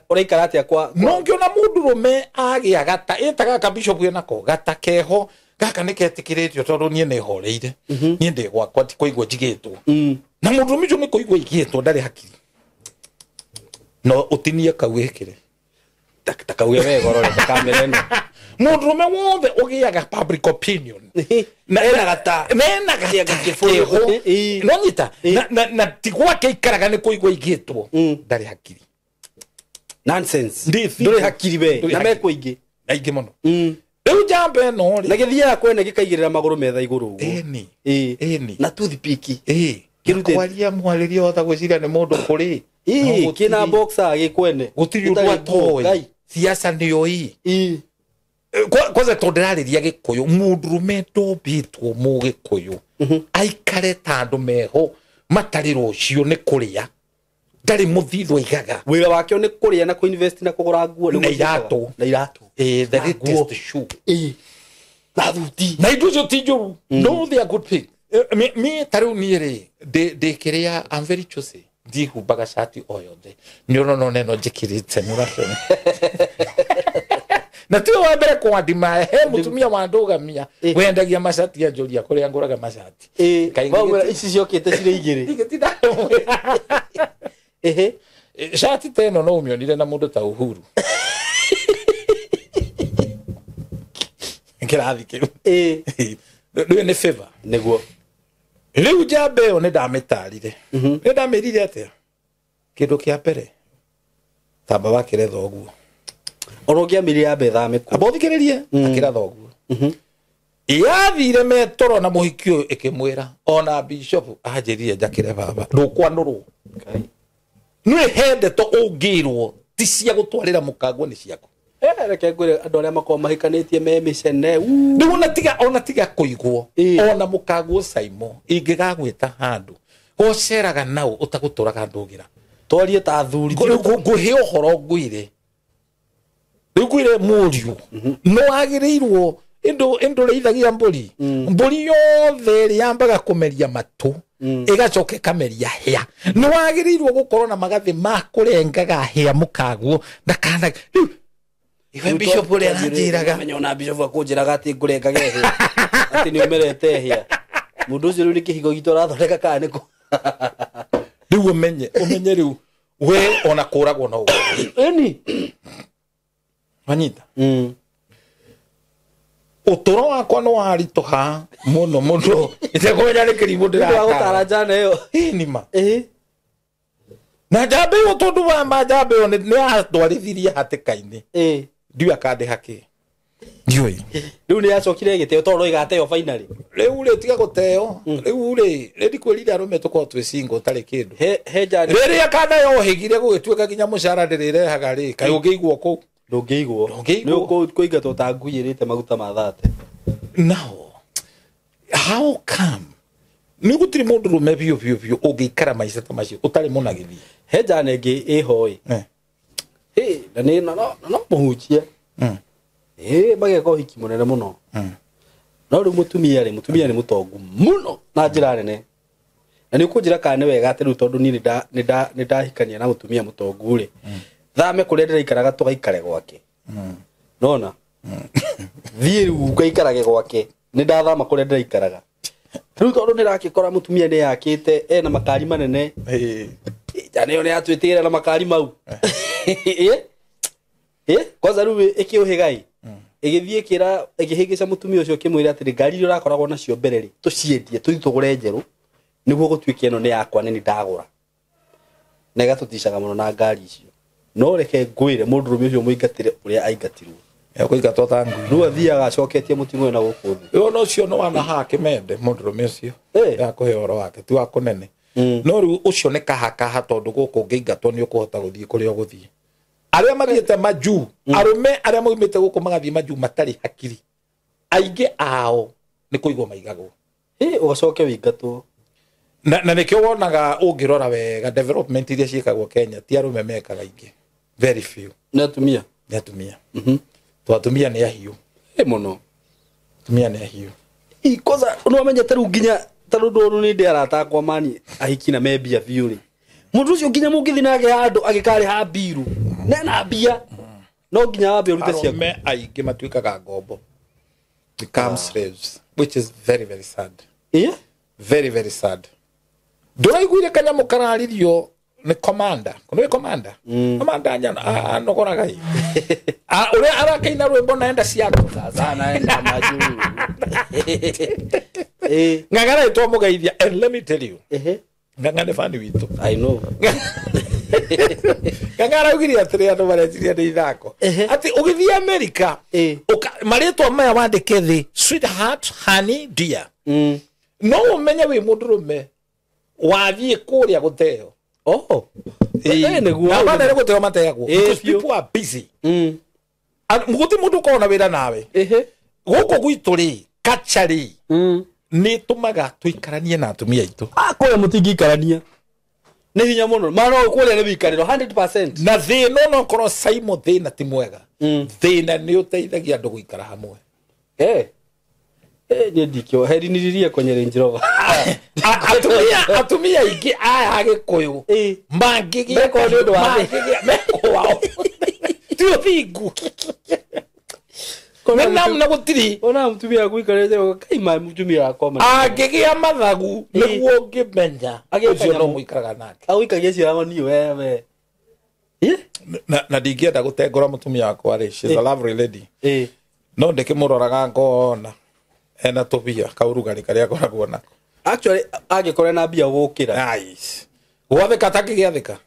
uraikara atia kwa no ngiona mundu rume agia gata itaga ka bishop yena ko gata keho gaka niketikiritio tondu nie ne horeire nie ndi gwakwa ti kuigwa jigitwo na mundu rume ni kuigwa igitwo ndari hakiri no utinie kawekire takauye we gorore kamera eno mundu rume wothe ugiaga public opinion na ena gata keho no nyita na tigwa keikaraga ni kuigwa igitwo ndari hakiri nonsense nduri hakiri we na meko ingi aingi muno riu jambe no na githia kwene gikaigirira maguru metha iguru uguo eni na toothpick kirute kwaria mwaririo ota gwiciria ni mundu kuri kina boxer gikwene gutiri undu atoy siasa ndio hii kwanza tonderariria gikuyu mundurume ndobitwo mu gikuyu aikare tandu meho matari rucio ni kuria ndari muthithwa igaga wira wake ni kuria na kuinvest na kugura nguo na iratu the latest shoe na thuti na indo tijuru no they are good thing me taru niere de kiria I'm very choosy dihu baga shati oyothe no neno jikirite nurashone na tu wa mbere kwa ndima he mutumia wa ndugamia wendagia mashati ya joria kuria nguraga mashati kaingira ici ciokete cire igiri igetinda shati teno no umionire na mundu ta Uhuru ngirathi kiu ndio ne favor niguo riu jambe o ne ndamitarire ne ndamirire atia kindu kia pere tamba wakiretha uguo orogia miri ya betha meku abothikiririe akiratha uguo yathire metoro na muhikio ikimwira ona bishop ajirire njakire baba ndukwanuru nwe hende to ungirwo ti cia gutwarira mukango ni ciaku reke ngwire andu aria makoma mahikanitie me micene ndu ona tiga kuigwo ona mukango saimo ingigagwita handu goceraga nau utaguturaga ndugira twarie ta thuri nguhe uhoro ngwire ngwire muriu no agirirwo indo reithagia mburi yothe ri yambaga kumeria matu igacoke kameria hia no agirirwo gukorwo na magathi ma kurengaga hia mukaguo ndakana iwe bishop uri anjiraga menyona bishop akunjiraga ati ngurengage hia ati ni umerete hia mundu ucio ni kihigo gitu rathoreka kana niko riu umenye riu we ona kuragwo no eni manyita utoro wakwa no arituha muno mundu itekomenya ni kirimu ndira gutara jana iyo nima na jambe utondu wa majambe one ni atwarithirie hatikaini ndio akande haki ndioi riu ni acokire giteo toro igateo finally riu ri tiga guteo riu ri ndikwirira arume tuko twi single tari kindu he jani riri akanda yo higire gugituika ginya mucara ndirirehaga ri kai ungiigwo ku ndungiigwo ni kuingatwo ta nguyirite maguta ma thate now how come ni gutiri mundu rume biu ungikara maica ta macio utari munagithi heja nenge ihoi na ni no muhujia bageka hiki munene muno no ri mutumia ni mutongu muno na njira nene na ni kunjira kana wega ati ru tondu ni ndahikania na mutumia mutongu ri thame kuria ndiraikaraga tugaikare gwake nona thiru ngaikarage gwake ni ndathama kuria ndiraikaraga ru tondu ni rakikora mutumia ni yakite ena makari manene jana yo ni atwitire na makari mau kwanza ru ikiuhigai igithie kira igihigisha mutumia ucio kimwira ati ngari ri urakoragwo nacio mbere ri tuciendie tuthi tugure njeru niguo gutwike eno ni yakwa ni ndagura na igatutishaga muno na ngari icio no reke ngwire mundu rumi ucio muingatire uria aingatirwo yakuingatwo tangu ru athiaga acoketie mutingo na guku thi yo no cio no wana hake mende mundu rumi ucio yakuhe oro wake ti wa kunene no ru ucio ni kahaka tondu guku ngingatwo ni ukuhota guthie kuria guthie aria mathiete maju arume aria moimite guku magathie maju matari hakiri aige ao ni kuigwa maigagwo ugacoke wingatwo na nikio wonaga ungirora wega development iria ciikagwo Kenya ti arume mekaga ingi very few na atumia to atumia ni ahiu muno atumia ni ahiu ikoza no menye taru nginya taru ndoru ni ndi aratakwa mani ahiki na mebia viuri mundu ucio nginya mungithi nake handu agikari ha biru na bia no nginya wambe urute cia me aingi matuikaga ngombo become slaves which is very very sad very very sad nduraiguire kanyamu kararirio ni commander kuno commander commander nyana nogoraga i uria arakaina rwimbo naenda ciaku sasa naenda majuru ngangana itwa mugeithia and let me tell you ngangane fani witu I know ngangara ugiria atiri andu mareciria ni ithako ati ugithia America maritwa maya wandike thi sweetheart honey dear no umenye wi mundu rume wathie kuria guteo neguo na bana guteo mateyagwo because people are busy muguti mundu kona wira nawe guko gwitu ri kachari ni tumaga tuikaranie na atumia itu akoya mutingikarania ni hinya muno maro kuria ni bikariro 100% na thina no koro saimo thina ti mwega thina ni uteithagia andu guikara hamwe ni ndikio heriniririe kwenye Range Rover atumia ingi aya agikuyu mangigia meko ni undu wa meko wao tio thingu na gutiri ona mutumia guikarete kaima mutumia akoma angigia mathagu niguo ngimenya ucio no muikaraga nake aguikagia cirango ni wewe na ndingienda gutengora mutumia wakwa ri she's a lovely lady no ndikimuroraga ngona ena tobia kaurugari karia akoragwo nako actually agikore na bia gukira nice gwathika takigiathika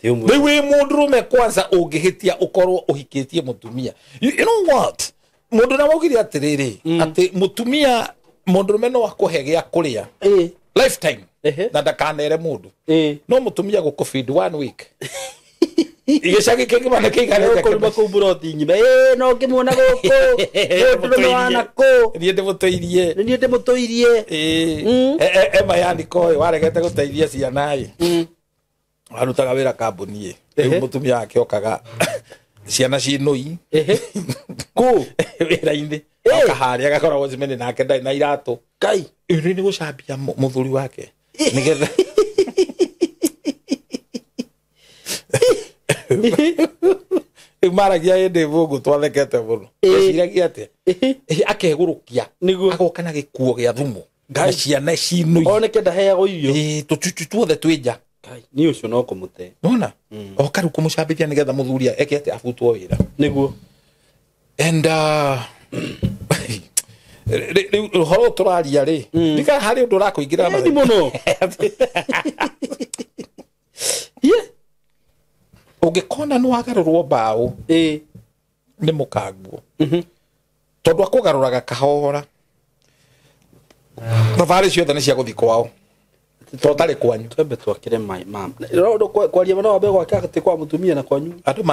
riu wi mundu rume kwanza ungihitia ukorwo uhikitie mutumia you know what mundu na mugiri atiriri ati mutumia mundu rume no akuhe gia kuria lifetime na ndakanere mundu no mutumia gukufeed 1 week igicagi kingi bana kiigarete kuruma ku buroti nyima no ngimwona guku ndu wana ku nie ndimutoirie nie ndimutoirie ema yani koi waregete guteithia ciana i arutaga wira kambuni riu mutumia wake okaga ciana cinui ku wira indi akaharia agakoragwo cimene nake ndai na iratu kai iri ni gucambia muthuri wake nigetha maragia ende vugu twathekete muno eciragia ate akegurukia niguo agoka na gikuo gia thumu na ciana cinui oneke ndaheagwo irio tututu tuothe twija kai ni ucio no kumute nona okaru kumucambithia nigetha muthuria eke ate afutwo wira niguo and horo turaria ri nika hari undu rakuingira na muno ungikona no agarurwo bao ni mukanguo tondu akugaruraga kahora thabari ciothe ni cia guthi kwao totari kwanyu twembe twakire mai mam ndo kwaria bana wabe gwake ati kwa mutumia na kwanyu andu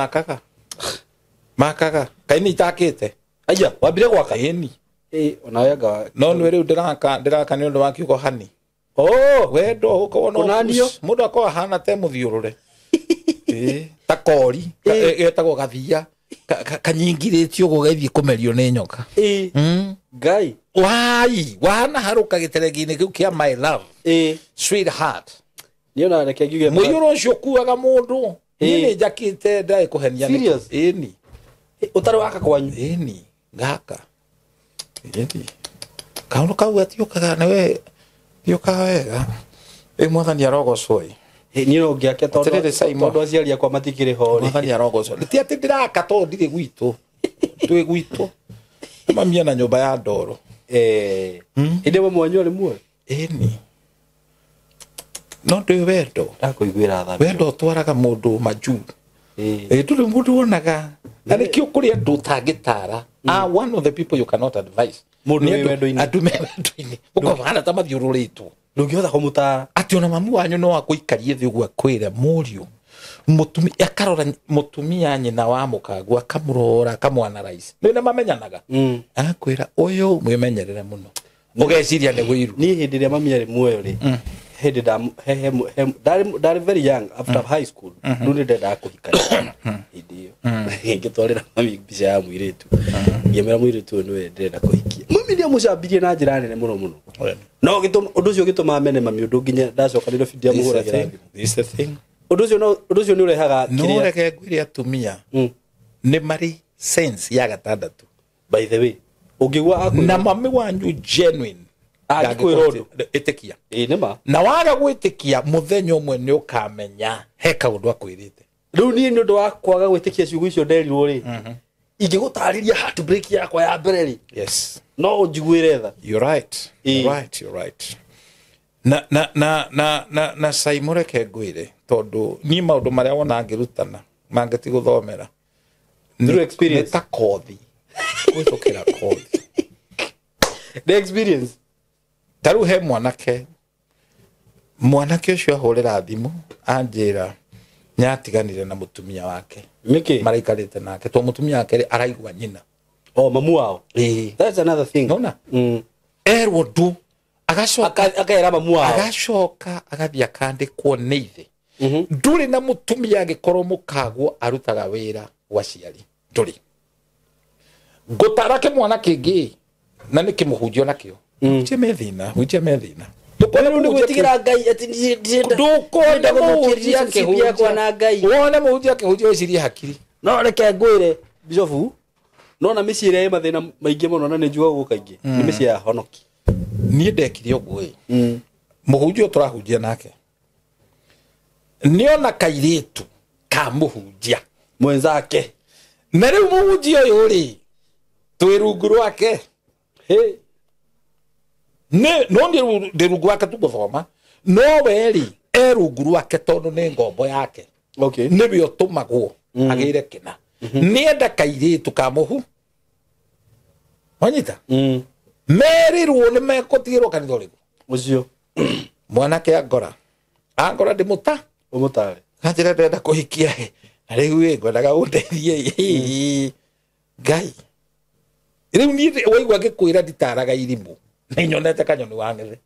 makaga kaini itakite aya wabire gwaka eni onayaga no nwe riu ndiraka ni undu wa kiugo hani wendo ukona mundu akwa hana te muthiurure ta kori etagwo gathia kanyingiritio gugethie kumerio ni nyoka ngai wana haruka giteregine kiu kia my love sweetheart niona reke ngiuge muyuro ucio kuaga mundu ni njakite ndai kuhenia ni utari waka kwanyu ni gaka kaundu kau atiukaga nawe thiukaga wega mwathani arogocoi ni no ngiake tondu aciari akwa matikire ho mwathani arogocoi ti ati ndiraka to ndire gwitu twi gwitu mamia na nyumba ya ndoro inde mwanyu ari muo ni no ndi wendo ndakuiguira tha wendo twaraga mundu maju tuli mundu onaga ani kio kuri andu tangitara one of the people you cannot advise mundu wendo-ini andu wendo-ini ukovana ta mathiururitu ndungihotha kumutara ati ona mamu wanyu no akuikarie thi uguo akwire muriu mutumi akarora mutumia nyina wa mukagu akamurora akamwana rais nina mamenyanaga akwira uyu mwimenyerere muno ugeciria ni wiru ni hindi ria mami ari muoyo ri hindi dari very young after high school ndune ndenda kuhikania hindi iyo ngitwarira mami mbica ya mwiritu ngemera mwiritu niwe ndenda kuhikia mami ndia mucabirie na njira nene muno no gituma undu ucio gituma mene mami undu nginya ndacoka ndiro video muhura gira this the thing undu ucio ni urehaga kiria no reke ngwire atumia ni mari sense ya gatandatu by the way ugigwa na mami wanyu genuine agikwirodo itikia nima na waga gwitikia muthenya umwe ni ukamenya he kaundu akwirite riu ni ndu wa kwaga gwitikia ciugo icio nderirwo ri ingigutariria heartbreak yakwa ya mbere ri yes no njiguire tha you're right na saimure ke ngwire tondu ni maundu maria wona ngirutana mangeti guthomera through experience ta kothi gwicukira kothi the experience taru he mwanake ucio ahurira thimu anjira nyatiganire na mutumia wake miki maraikarite nake to mutumia wake araigwa nyina mamu wao that's another thing nona erwo du akaera mamu wao agacoka agathia akandikwo ni ithe nduri na mutumia agikorwo mukagwo arutaga wira wa ciari nduri ngutara ke mwana kingi na ni kimuhunjio nakio je methina tukona ndu gwitigira ngai ati ndukonda muhunjia kihunjia kwa na ngai wona muhunjia kihunjia icirie hakiri no reke ngwire bisofu no na micire mathina maingi muno na njuga gukaingi ni micire ya honoki nie ndekire uguo muhunjia turahunjia nake niona kairitu ka muhunjia mwenzake na riu muhunjia uyu ri twirungu rwake no ndi rungu wake tu guthoma no weri rungu rwake tondu ni ngombo yake niwe utumagwo agire kina nienda kairitu ka muhu onyita merirwo ni mekotigirwo kanitha uriku ucio mwanake angora ndimuta umutare kanjira ndenda kuhikia na riu ngwendaga undeithie ngai riu ni waigua gikwira nditaraga irimu ni nyonete kanyoni wang'ethe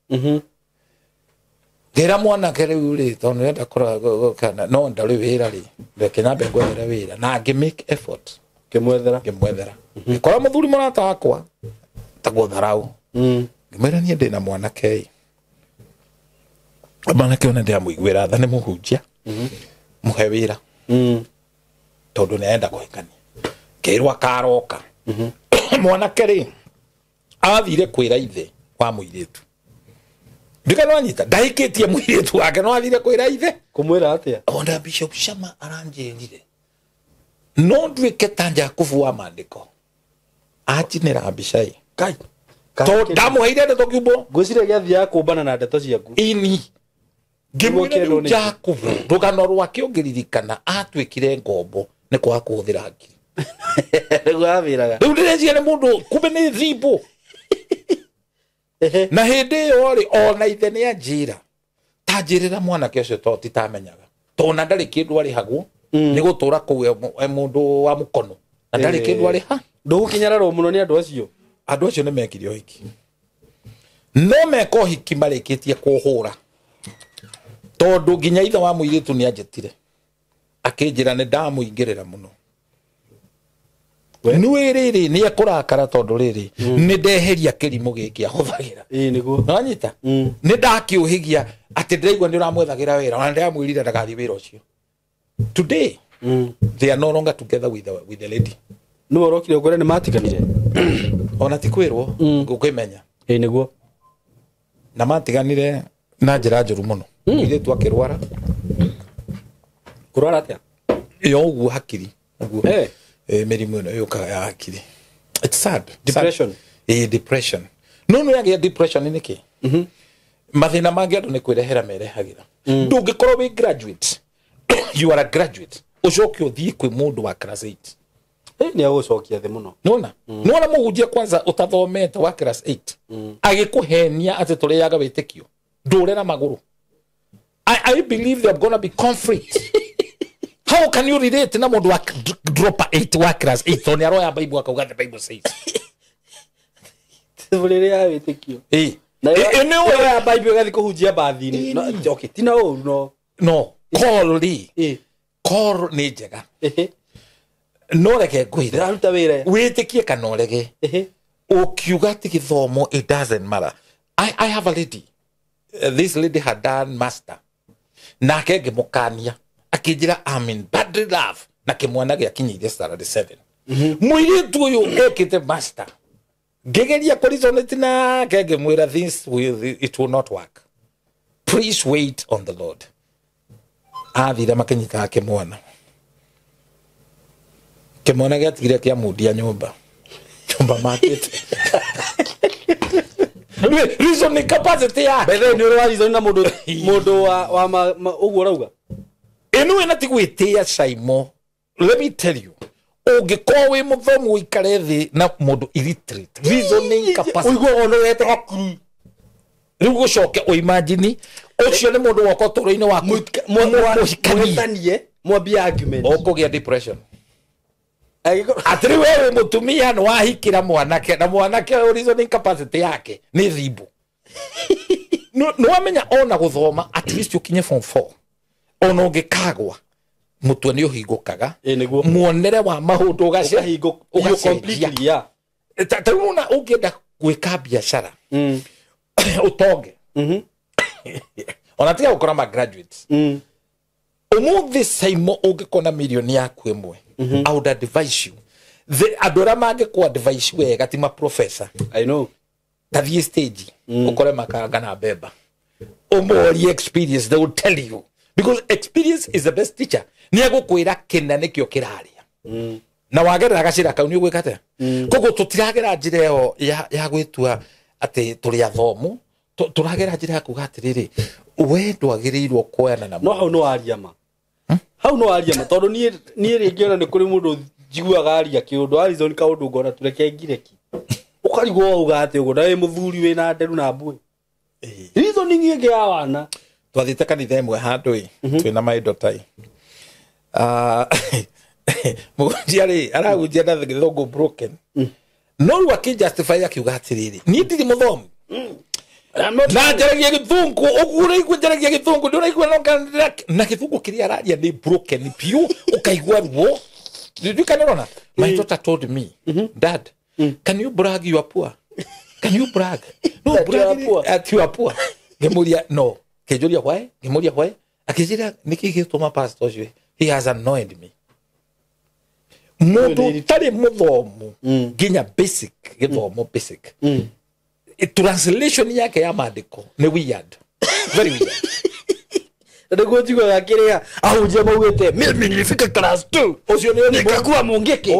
ngira mwanake riu ri tondu ndenda kora kana no ndari wira ri reke nyambe ngwethera wira na make effort kimwethera ikora muthuri murata wakwa tagwo tharau ngimera ni ndina mwanake mwanake ona ndia muigwira tha ni muhunjia muhe wira tondu nienda kuhikania kirwa karoka mwanake ri athire kwira ithe wa muiritu ndikano anyita ndaikitie muiritu wake no athire kwira ithe kumwira atia onda Bishop Shama aranjirire no ndwike tanja kuvua maandiko atinira mbicai kai to ndamuheire ndeto kiubo ngwicire giathi ya kumbana na ndeto ciaku ini ngimwire Jakubu rugano rwake ungiririkana atwikire ngombo ni kwa kuhuthira hakiri gwaviraga riu ndirecia ni mundu kumbe ni thibo na hindi iyo ri ona ithe ni anjira tanjirira mwanake ucio to titamenyaga tona ndari kindu ari hagwo ni gutura ku mundu wa mukono na ndari kindu ari ha ndugukinyararwo muno ni andu acio ni mekirio hiki no meko hiki mareketie kuhura tondu nginya ithe wa muiritu ni anjetire akinjira ni ndamuingirira muno nui riri ni akurakara tondu riri ni ndeheria kirimu giki ahuthagira niguo nanyita ni ndakiuhigia ati ndiraigua ni uramwethagira wira na ndiramwirire ndagathi wira ucio today they are no longer together with the lady no orokire ngore ni matiganire ona tikwirwo ngukimenya niguo na matiganire na njira njuru muno ile tu akirwara kurwara atia yo ugu hakiri ugu merimu ino yukaga ya hakiri it's sad depression depression no yage depression ni ki mathina mangi andu ni kwirehera merehagira ndungikorwo wi graduate you are a graduate ucoke uthii kwi mundu wa class 8 ni agucokia the muno nona muhunjia kwanza utathomete wa class 8 agikuhenia ati turiyaga witikio ndurera maguru I believe there are going to be conflict. How can you relate na mundu wa drop 8 wa class 8 on aroya bible akauga the bible says turiria witikio na ene ya bible gathi kuhunjia bathini okay tina no call ni njega no reke kwira aruta wira witikie kana orege ukiuga ti githomo it doesn't matter. I have a lady this lady had done master na kege mukania akijira I'm in bad love na kimwana gyakinyire salary 7 muiritu uyu ekite master gegeria korizoneti na kege mwira this it will not work. Please wait on the Lord. Athira makinyika kimwana gyatigire kia mudia nyumba market reason capacity ya bethe ni uri reason na mundu wa uguo rauga enu ena tigwitia Saimo. Let me tell you ungikowe wi muthomu ikare thi na mundu illiterate reasoning capacity uiguo ono wete hakuru riu gucoke o imagine ucio ni mundu wako toro-ini wa muhikanie mwambie argument okugia depression atiri wewe mutumia no wahikira mwanake na mwanake reasoning capacity yake ni thibu no amenya ona guthoma at least ukinye form 4 ona ungikagwa mutwe ni uhingukaga muonere wa maundu ugahingo completely ya tauna ungienda gwika biashara utonge ona tiga gukora ma graduates umuthi Saimo ungikona milioni yaku imwe I would advise you the adora mange ku advise wega ti ma professor I know tathie stage ukore makanga na beba umori experience they will tell you because experience is the best teacher ni agukwira kina nikyo kiraria na wagerera gacira kau ni ugwikate kogo tutiragera njireo ya gwitua ati turi athomu turagera njira ya kuga atiriri we ndwagirirwo kuoyana na no hau no ariama hau no ariama tondu ni ringiona ni kuri mundu njiguaga aria kiundu arizoni ka undu ngona tureke ngireki ukarigwo uga ati ugo na muthuri we na nderu na mbui reason ngi ya wana twathite kanitha imwe handu twina maindo tai mujiari arahunjia na githungu broken no waki justify akiuga atiriri ni ndiri muthomu na njaragia githungu ugure igwe njaragia githungu ndura igwe na githungu kiria araria ni broken piu ukaigwa ruo you can know my daughter told me dad can you brag you are poor can you brag no brag at you are poor gemuria no kejuria why akijira nikigituma pastor jwe he has annoyed me mudu tari muthomu ginya basic githomo basic translation yake ya maandiko ni weird very weird ndio jigo yakiria ahuje mawete mimi nilifika class 2 ucio ni nikakuwa mungeke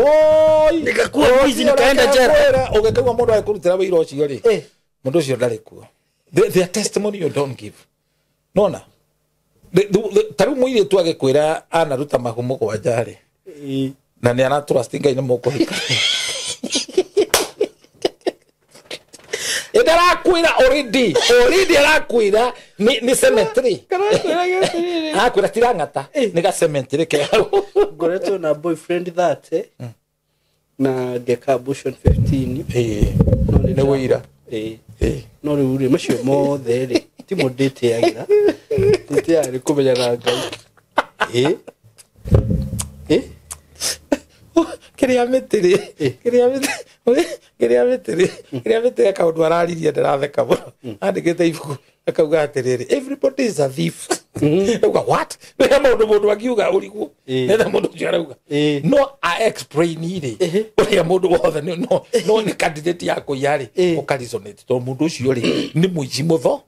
nikakuwa mwizi nikaenda jera ugekawa mundu akurutira wira ucio ri mundu ucio ndari kuo the testimony you don't give nona taru mwire tu agekwira anaruta mahumo kwa jari na ni anatrustinga ina moko hika edarakwira already arakwira ni cemetery akwira tirangata ni ga cemetery ke goreto na boyfriend that na geka abortion 15 ni wira no riu ri macio mothe ri ti mo ndite agira ndite ari kumenya na ngai kiria metiri akaundu araririe ndiratheka muno andikite ibuku akauga atiriri everybody is a thief uga what we mundu akiuga urigu netha mundu ucio arauga no I explain iri uria mundu wothe no ni candidate yako yari ukarisonate to mundu ucio ri ni muici muthomu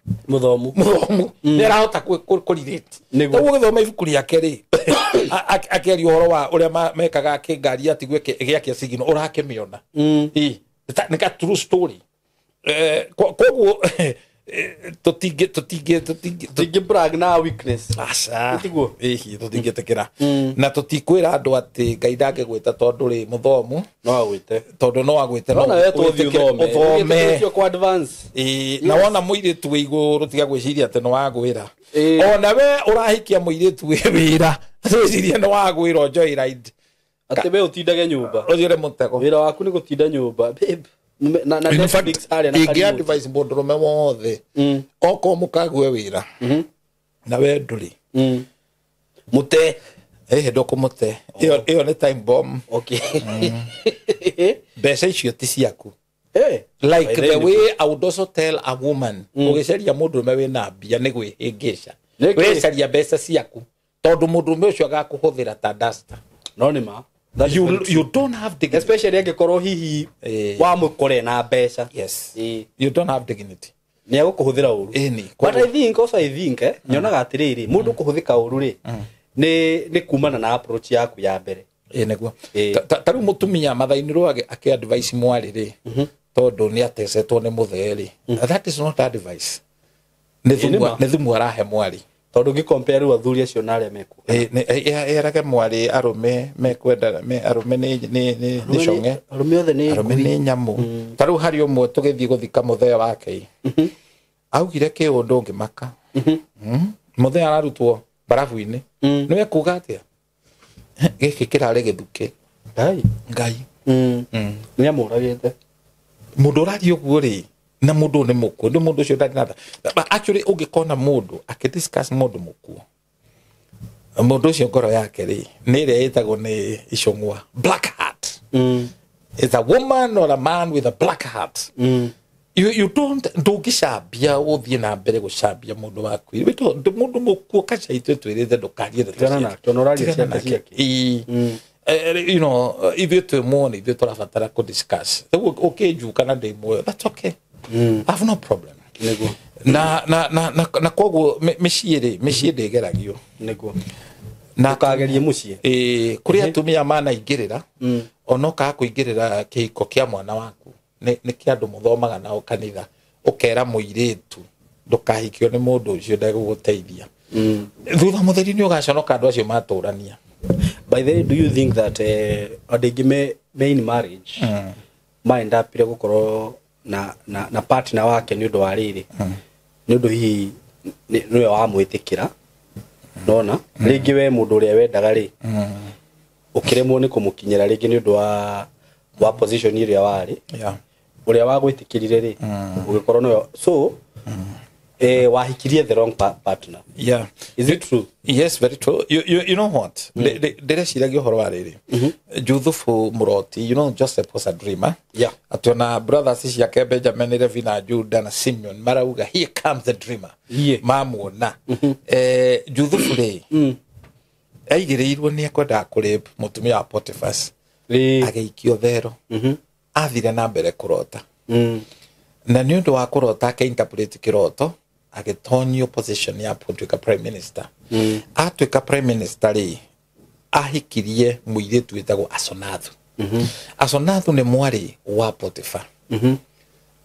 ni arahota kurirate niguo githoma ibuku riake ri akeri horo wa uria mekaga kingari atigwe giakia sigino urakemiona ni ka true story koguo tutingi brag na weakness asa tutingi tekera na tutikwira andu ati Ngai ndangigwita tondu ri muthomu no agwite tondu no agwite no uthome kwa advance na wona muiritu we iguru tiga gwiciria ati no wagwira ona we urahikia muiritu we wira gwiciria no wagwira joyride ati we utindage nyumba uthire mutego wira waku ni gutinda nyumba babe na Netflix ari na kari advice mundurume wothe oko mukagwe wira na we nduri mute ndokumute iyo ni time bomb okay besa icio ti ciaku like the way I would also tell a woman ugiceria mundurume wina mbia ni gwihingisha wecaria mbeca ciaku tondu mundurume ucio agakuhuthira ta duster no nima you don't have dignity, especially angikorwo hihi wa mukore na mbeca. Yes, you don't have dignity. Ni agukuhuthira uru but I think nyonaga atiriri mundu kuhuthika uru ri ni kumana na approach yaku ya mbere neguo taru mutumia mathainirwo ake advice mwari ri tondu ni atecetwo ni mutheri that is not advice ni thumu arahe mwari tondu gi compare wa thuri acio na remeku erage mwari arume mekwenda me arume ni shonge arume othe ni nyamu taru hari umwe tugithii guthika muthea wake augire ki undu ngimaka muthea ararutwo barafu-ini niwe kuga atia giki kirari githuke ngai ni amuragite mundu rari uguo ri na mundu ni muku ndu mundu cio ndari nada actually ungikona mundu akidiscuss mundu muku mundu cio ngoro yake ri ni ria itagwo ni icongwa black heart it's a woman or a man with a black heart you don't ndugicambia uthie na mbere gucambia mundu waku mundu muku kaca itwe twirite ndukarie you know if you to money if you to rafatara ko discuss okay ju kana demo that's okay I have no problem na koguo meciire geragio niguo na kagerie mucie kuria atumia mana ingirira onoka kuingirira kihiko kia mwana waku ni kiandu muthomaga na kanitha ukera muiritu ndukahikio ni mundu ucio ndaguguteithia thutha mutheri ni ugaconoka andu acio maturania. By the way, do you think that odegime main marriage mind up ile gukorwo na partner wake ni undu wa riri ni undu hi niwe wa mwitikira ndona ringi we mundu uria wendaga ri ukiremwo ni kumukinyira ringi ni undu wa position iria wari uria wa gwitikirire ri ugikorwo no so wahikirie the wrong partner. Yeah. Is it true? Yes, very true. You know what? Dere ciragi horo wariri. Juthufu Muroti, you know Joseph was a dreamer. Yeah. Atona brothers ciake Benjamin Levina Judah na Simeon marauga here comes the dreamer. Yeah. Mamuona. Juthufu ri. Aigirirwo ni akwenda kurep mutumia wa Potiphas. Ageikio thero. Athire na mbere kurota. Na ni undu wa kurota akeinterpret kiroto agitonio position ya tuika prime minister atuika prime minister ri ahikirie muiritu witagwo Asonathu. Asonathu ni mwari wa Potiphar.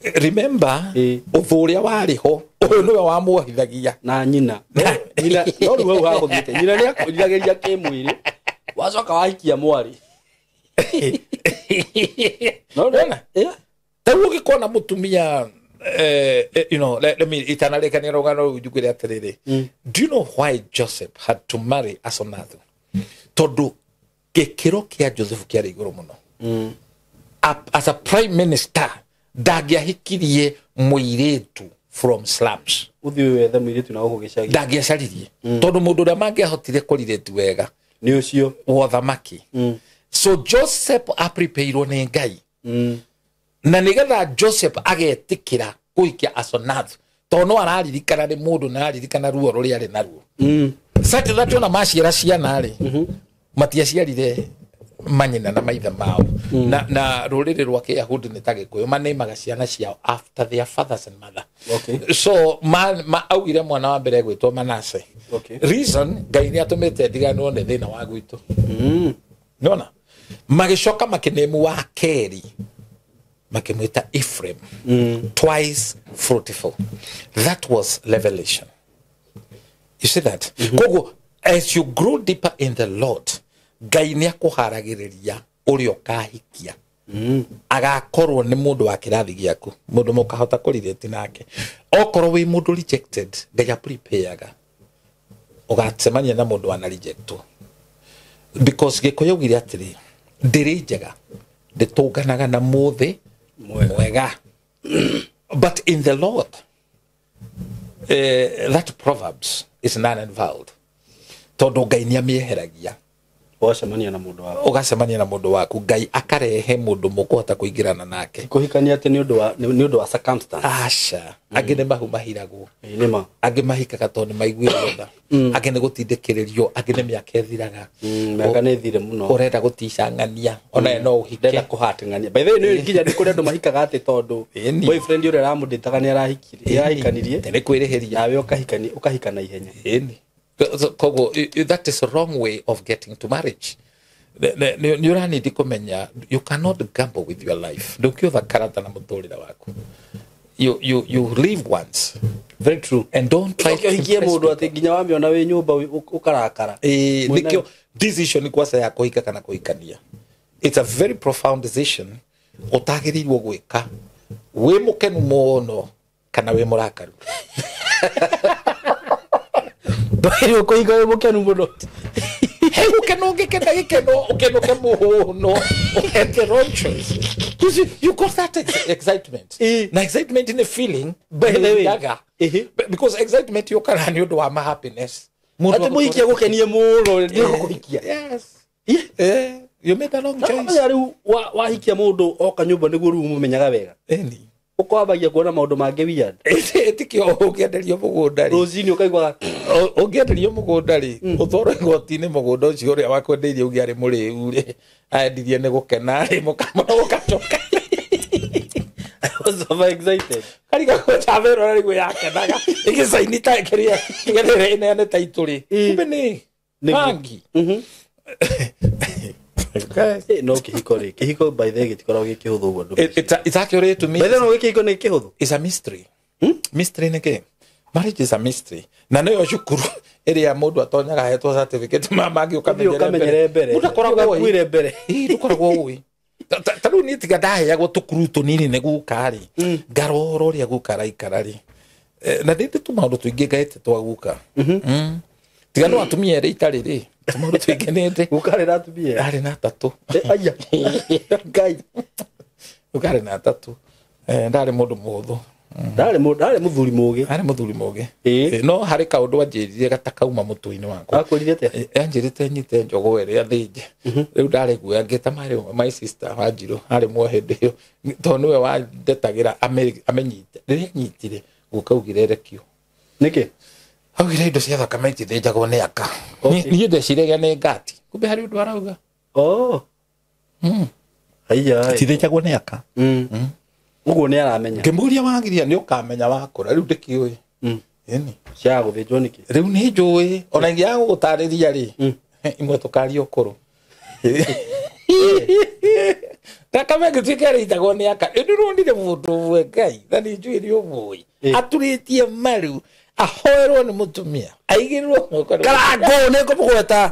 Remember uthuria wariho uyu niwe wamuhithagia na nyina no ruo wa guthite nyina ni akujirageria kimwiri wacoka wahikia mwari no tawo gikona mutumia you know let me itanaleka ni rogano ujugire atiriri do you know why Joseph had to marry Asonathu tondu gikiro kia Joseph kiari iguru muno as a prime minister ndagiahikirie muiretu from slums uthio wethe muiretu na ugo gicagi ndagiacaririe tondu mundu uria mangiahotire kurireti wega ni ucio wothamaki so Joseph aprepairwo ni Ngai na nigetha Joseph agetikira kuikia Asenath tono araririkana ni mundu na araririkana ruo ruri ari naruo sati thato na maciara ciana ri matiaciarire manyina na maitha mao na ruriri rwa Kiyahudi ni tagikuyu maneimaga ciana ciao after their fathers and mother. Okay. So augire mwana wa mbere gwitwo Manase. Okay. Reason Ngai ni atumite ndigano ne thina wa gwitu nona magicoka makinemu wa Keri makimwita Ephraim twice fruitful. That was revelation. You see that? Kogo, as you grow deeper in the Lord, Ngai ni akuharagiriria urio kahikia agakorwo ni mundu wa kirathi giaku mundu mukahota kurireti nake okorwo wi mundu rejected Ngai prepareaga ugatsemania na mundu ana rejectwo because gikuyu gire atiri ndiri njega nditunganaga na muthi mwega but in the Lord that Proverbs is none and vowed tondu Ngai ni amieheragia Ogacemania na mundu waku Ngai akarehe mundu mukuhota kuingirana nake kuhikania ati ni undu wa circumstance asha agine mahu mahiragwo nima agi mahikaga tondu maiguire tha agine gutindikiririo agine miaka ethiraga miaka ne thire muno urenda guticangania ona no uhike ndenda kuhatingania by the way ni nginya ndikure andu mahikaga ati tondu boyfriend ure ramunditaga ni arahikanirie tene kwirihiria nawe ukahikana ihenya eni kogo that is a wrong way of getting to marriage. You need to kumenya you cannot gamble with your life. Ndukiotha karata na muturira waku. You live once. Very true. And don't try to hikia mundu ati nginya wamiona we nyumba ukarakara. Nikio decision kwasa ya kuhika kana kuhikania. It's a very profound decision. Utagirirwo gwika we mukenu muno kana we murakaru. Bayo kuiga we mukenu muno. Hey, ukeno muno. Had the wrong choice. You got that excitement. Na excitement in a feeling by the way. Because excitement you can handle do ama happiness. Ati muikia gukenie muno ndio kuhikia. Yes. You made a long choice. Yari wa hikia mundu oka nyumba niguo ru mumenyaga wega. Eni. Ukwambagia kuona maundu mange weird. Etikio ukienderio mugunda ri. Ruzini ukaigwa ukienderio mugunda ri. Uthoro igoti-ini mugunda ucio uria wakwendeirie ugi ari muriu ri. Aendirie ni gukena ri mukamona gukacoka. I was so excited. Kariga ko chavero ri gwe yakenaga. Igisaini ta kiria. Igerere ine ne taituri. Kumbe ni rangi. Okay. No kihiko by the way gitikora gikihuthu guo. It's accurate to me. By the way kihiko ni kihuthu. It's a mystery. Mystery ni ke. Marriage is a mystery. Na nayo cukuru area mundu atonyaga hetwo certificate mama angi ukamenyere mbere. Utakoragwo kuire mbere. Tukoragwo ui. Taru ni tiga dahe go tukuru tunini ne gukari. Garoro ria gukara ikarari. Na ndite tu maundu tuingi gaite twaguka. Tiga no atumia ri itari ri. Tumaundu tuingenete. Gukari na atumia. Ari na tatu. Aya. Ngai. Gukari na tatu. Ndari mundu muthu. Ndari muthuri mugi. Ari muthuri mugi. No hari kaundu anjirire gatakauma mutu-ini wakwa. Akwirite anjirite nyite njogo ere athinje. Riu ndari guya ngita mari my sister Wanjiru hari mwehende yo. To niwe wa ndetagira amenyite. Riria nyitire gukaugire rekio. Niki? Augire indo cia thakame itithĩnjagwo nĩ aka. Niĩ ndeciragia nĩ ngati. Kumbe hari ũndũ arauga. Aya. Itithĩnjagwo nĩ aka. Uguo nĩ aramenya. Ngĩmũria Wangiria nĩ ũkamenya wakũra rĩu ndĩkĩũĩ. Ĩni. Cia gũthĩnjwo nĩkĩ? Rĩu nĩ njũĩ. Ona ingĩaga gũgũtarĩria rĩ. Imwe tũkaria ũkũrũ. Thakame ngĩtuĩka ĩrĩnjagwo nĩ aka. Nĩndĩronire mũndũ ũmwe Ngai na nĩ njũĩ nĩ ũmũĩ. Aturĩtie maru. Ahoerwo ni mutumia aigirwo karango ne kumugweta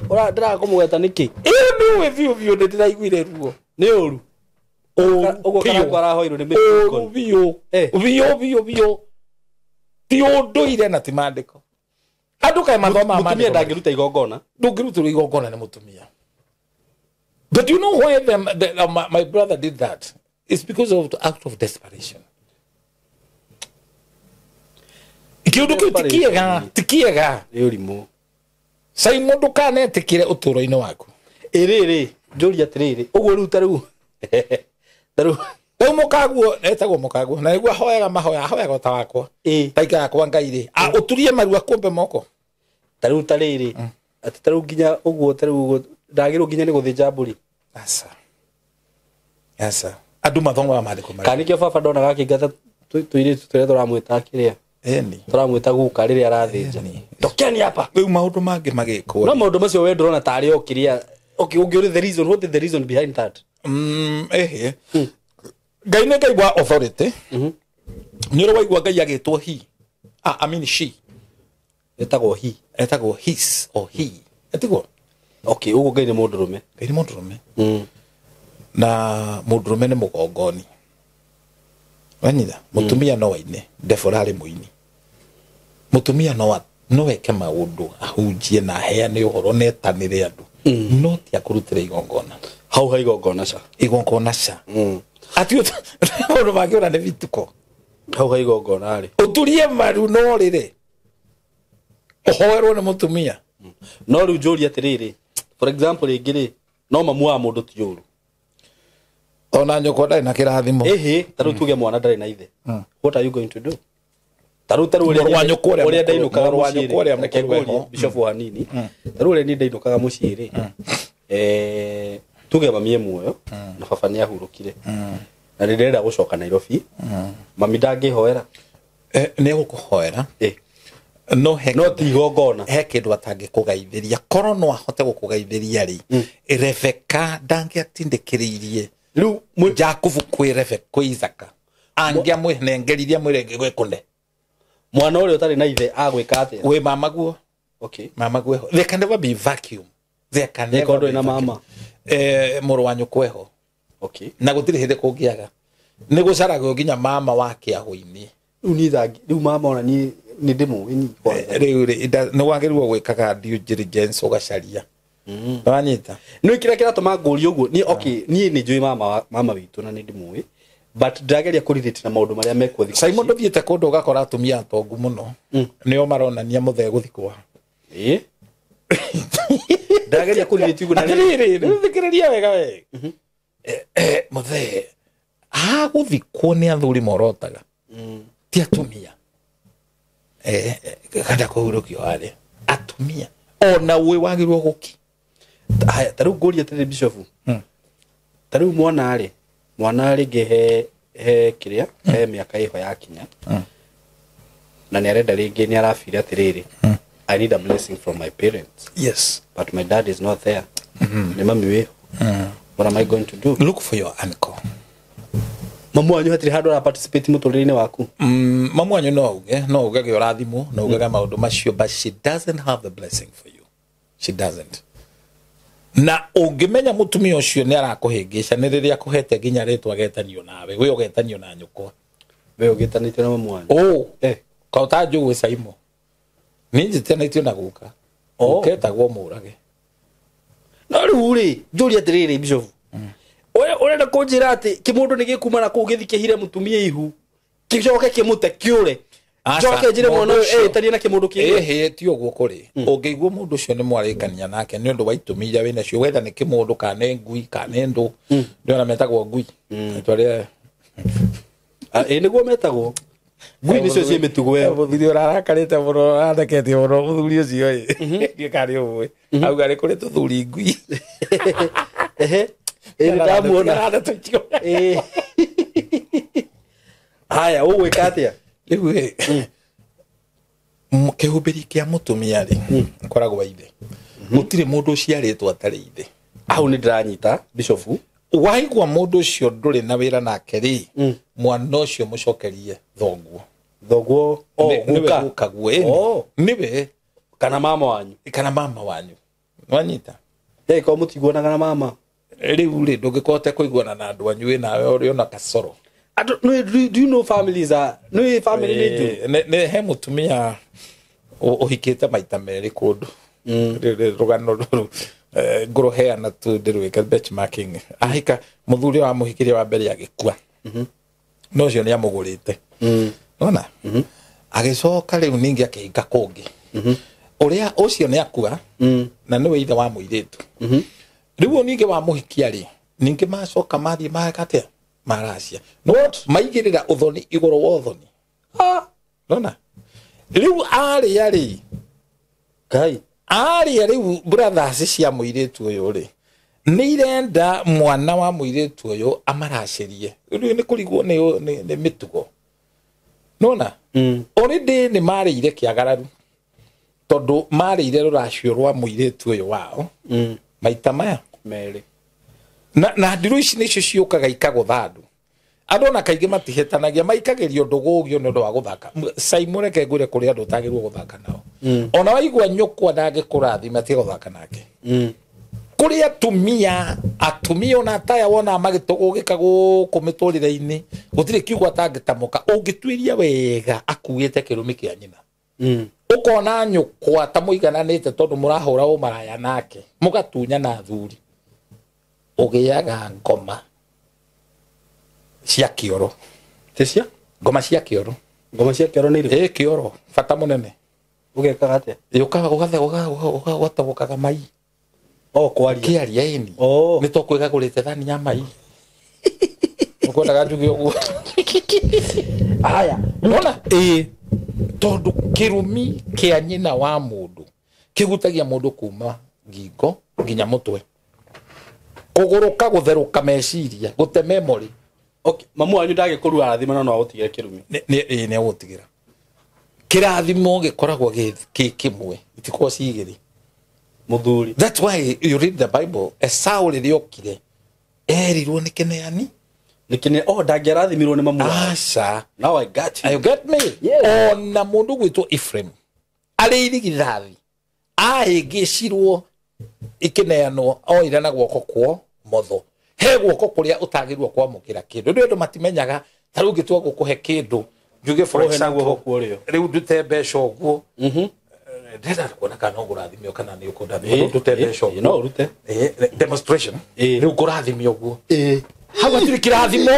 ora ndira kumugweta niki ni we biu ni ndiraiguire ruo ni uru ugo karango arahoirwo ni mĩtũkoni biu ti unduire na ti mandiko andu kai mathoma mandiko mutumia ndangĩruta igongona ndũngĩruta igongona ni mutumia. But you know why my brother did that? it's because of out of desperation. Kiundu kiu tikiega ni urimo sai mundu kana etikire uturo-ini waku iri njuria atiriri uguo riu taru mukaguo etagwo mukaguo na niguo hoyaga mahoyaga ta wakwa taika yakwa Ngai uturie marua kumbe moko taru tariri ati taru nginya uguo taru ndagirwo nginya ni guthinja mburi asa andu mathonga maandiko mari kanikio baba ndona gakingata tuire tutere turamwita kiria turamwita guka riria arathinja ndokeni hapa riu maundu mangi magikwo no maundu macio we ndorona tari okiria ungiuri the reason what is the reason behind that Ngai nĩ Ngai wa authority nĩ ũrĩ waigua Ngai agĩtwo he I mean she etagwo his or he etigwo okay uguo Ngai nĩ mũndũrũme na mũndũrũme nĩ mũgongoni wanyitha mũtumia no waine ndeborarĩ mũini mũtumia no weke maũndũ ahunjie na heane ũhoro netanĩre andũ no ti akũrutĩra igongona hau ha igongona ca atio ũndũ mangĩũra nĩ vituko hau ha igongona rĩ ũturie maru no rĩrĩ ũhoerwo nĩ mũtumia no rĩu njũria atĩrĩrĩ for example rĩngĩ rĩ no mamu wa mũndũ ti ũru ona nyoko ndarĩ na kĩrathimo tarĩu tuge mwana ndarĩ na ithe what are you going to do tarĩu ũrĩa ndainũkaga mũciĩ Bishop Hanini tarĩu ũrĩa niĩ ndainũkaga mũciĩ rĩ tuge mami muoyo na baba nĩ ahurũkire na rĩrĩa gũcoka Nairobi mami ndangĩhoera nĩ gũkũhoera no ti igongona he kĩndũ atangĩkũgeithĩria korwo no ahote gũkũgeithĩria rĩ Rebeka ndangĩatindĩkĩrĩirie rĩu Jakubu kwĩ Isaka angĩamwĩnengeririe mwĩre ngĩgwĩkũne mwana ũrĩa ũtarĩ na ithe agwĩka atĩa wĩ mamaguo mamaguo they can never be vacuum they can never be na mama mũrũ wa nyũkweho na gũtirĩ hĩndĩ kũngĩaga nĩ gũcaragwo nginya mama wake ahũ-inĩ rĩu mama ona niĩ nĩ ndĩmũĩ rĩu nĩ wagĩrĩirwo gwĩkaga due diligence ũgacaria wanyita nĩ kĩrĩa kĩratũma ngũrie ũguo niĩ nĩ njũĩ mama witũ na nĩ ndĩmũĩ but ndageria kũrelate na maũndũ marĩa mekuo thikũ Simon ndũthiĩte kũndũ ũgakora atumia atongu mũno nĩo maronania mũthee gũthikwa ndageria kũrelate ũguo na thikĩrĩria wega we mũthee agũthikwo nĩ athuri morotaga ti atumia kada kũhurũkio harĩa atumia ona ũĩ wagĩrĩirwo gũki tarĩu ngũria atĩrĩ Bishop tarĩu mwana rĩngĩ he kĩrĩa he mĩaka ĩho yakinya na nĩ arenda rĩngĩ nĩ arabire atĩrĩrĩ I need a blessing from my parents but my dad is not there nĩ mami wĩho what am I going to do look for your uncle mamu wanyu hatirĩ handũ ara participate mũtũrĩre-inĩ waku mamu wanyu no ugage ũrathimwo no ugage maũndũ macio but she doesn't have the blessing for you she doesn't na ũngĩmenya mũtumia ũcio nĩ arakũhĩngĩca nĩ rĩrĩa akũhete nginya rĩtwa getanio nawe we ũgetanio na nyũkwa we ũgetanĩtio na mamu wanyu kauta njũĩ Saimo nĩ njĩtanĩtio na guka ũketagwo mũrage no rĩu rĩ njũria atĩrĩrĩ Bishop ũrenda kũnjĩra atĩ kĩmũndũ nĩ gĩkuma na kũu gĩthi kĩhire mũtumia ihu kĩcoke kĩmũte kĩũre njoke njĩre mwana ũyũ ĩtariĩ na kĩmũndũ kĩngĩ ti ũguo kũrĩ ũngĩigua mũndũ ũcio nĩ mwarĩkania nake nĩ ũndũ wa itũmi iria wĩna cio wetha nĩ kĩmũndũ kana ngui kana ndũ nĩona metagwo ngui twarĩa nĩguo metagwo ngui nĩcio ciĩ mĩtugo ĩyo mũthuri ũrarakarĩte mũno aratheketie mũno mũthuri ũcio ndiĩ karĩ ũĩ auga nĩ kũrĩ tũthuri ngui ndamuona haya ũgwĩka atĩa rĩu kĩhumbĩri kĩa mũtumia rĩ koragwo ithe gũtirĩ mũndũ ũciarĩtwo atarĩ ithe hau nĩ ndĩranyita Bishop waigua mũndũ ũcio ndũrĩ na wĩra nake rĩ mwana ũcio mũcokerie thoguo nĩwe gũkaguo nĩwe kana mama wanyu wanyita ko mũtiguanaga na mama rĩu rĩ ndũngĩkota kũiguana na andũ anyu nawe ũrĩ ona kasoro do you know families are family nĩ he mũtumia ũhikĩte maita merĩ kũndũ rũgano rũrũ ngoro heana tu ndirwika benchmarking ahika muthuri wa muhikiria wa mbere agikua no cio ni amugurite nona agicoka riu ningi akihinga kungi uria ucio ni akua na niwe ithe wa muiritu riu ningi wa muhikia ri ningi macoka mathie magate maracia no maigirira uthoni iguru wa uthoni nona riu ari kai ari brothers cia muiritu uyu ri ni irenda mwana wa muiritu uyu amaracirie riu ni kurigwo ni mitugo nona already ni marire kiagararu tondu marire ruracio rwa muiritu uyu wao maita maya meri na ndiru ici nicio ciukaga ikaguthandu andona kaige matihetanagia maikagerio ndugugio ni ndo wa guthaka saimureke ngure kuri andu tagirwo guthaka nao ona waigwa nyukwa ndage kurathima ti guthaka nake kuri atumia ona taya wona magitugugika guku miturire-ini gutire kiugo atangitamuka ungitwiria wega akuite kirumi kia nyina ukona nyukwa ta muigananite tondu murahura umaraya nake mugatunya na thuri ugiaga ngoma cia kioro tecia ngoma cia kioro ni ri kioro fata munene ugekaga atia ugatabukaga mai kwaria kiaria ini ni to kwigagurite thani ya mai ukwendaga njugi uguo aya nona tondu kirumi kia nyina wa mundu kigutagia mundu kuma ngingo nginya mutwe kuguruka gutheruka meciria gute memory okay mamu wanyu ndage kurua arathima no agutigire kirumi ni agutigira kirathimo gikoragwo kimwe itiko cigiri muthuri that's why you read the bible Esau riokire erirwo ni kineani ndangĩarathimirwo ni mamu aca now I got you get me yeah. Ona mundu gwitwo Ephraim ari irigithathi ahingicirwo ikineanwo oira na guoko kwo motho he guoko kuria utagirwo kwamukira kindu ndio matimenyaga taru gitwa gukuhe kindu njuge for example riu ndute mbeca uguo ndenda kuona kana ngurathimio kana ni ukurathimio ndute mbeca uguo no rute demonstration riu ngurathimio uguo hau atiri kirathimo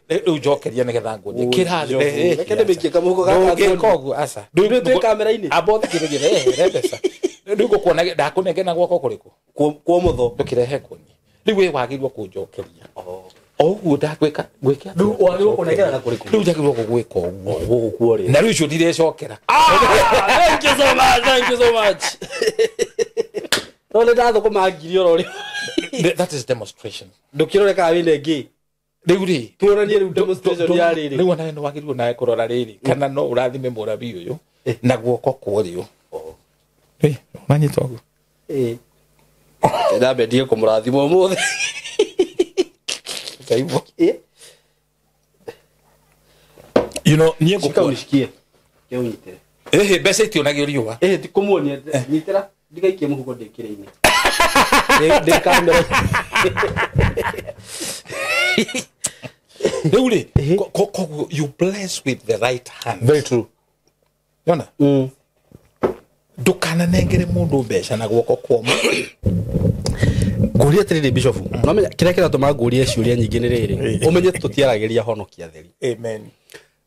riu njokeria nigetha nguone kirathimo kende mikie kamuko gaka kogu asa ndu kamera-ini abothe kirigire rendesa riu ngukuona ndakunengena gwako kuriku kwa mutho ndukirehe kuoni riu we wagirwo kunjokeria oguo ndagwika gwika riu wagirwo kunengena na kuriku riu njagirwo kugwika oguo kuori na riu icio ndirecokera thank you so much Role ndatho kumangiri role that is demonstration ndukirore ka winde ngi riu ri tuonanie riu demonstration ya riri riu ona no wagirwo nae kurora riri kana no urathime murabi uyu na guoko kurio manyita oguo ndabe ndie kumurathimo muthe kaibo you know nie ngukau nishikie kiunyite mbeca itionagio riua tikumuonia nyitira ndigaikie muhuko ndikire-ini de kamera riu you bless with the right hand very true yona ndukana nengere mundu mbeca na guoko kwomo nguria tiriri bishop nomenya kiria kiratuma nguria ciuria nyingi ni riri umenye tutiaragiria honokia theri amen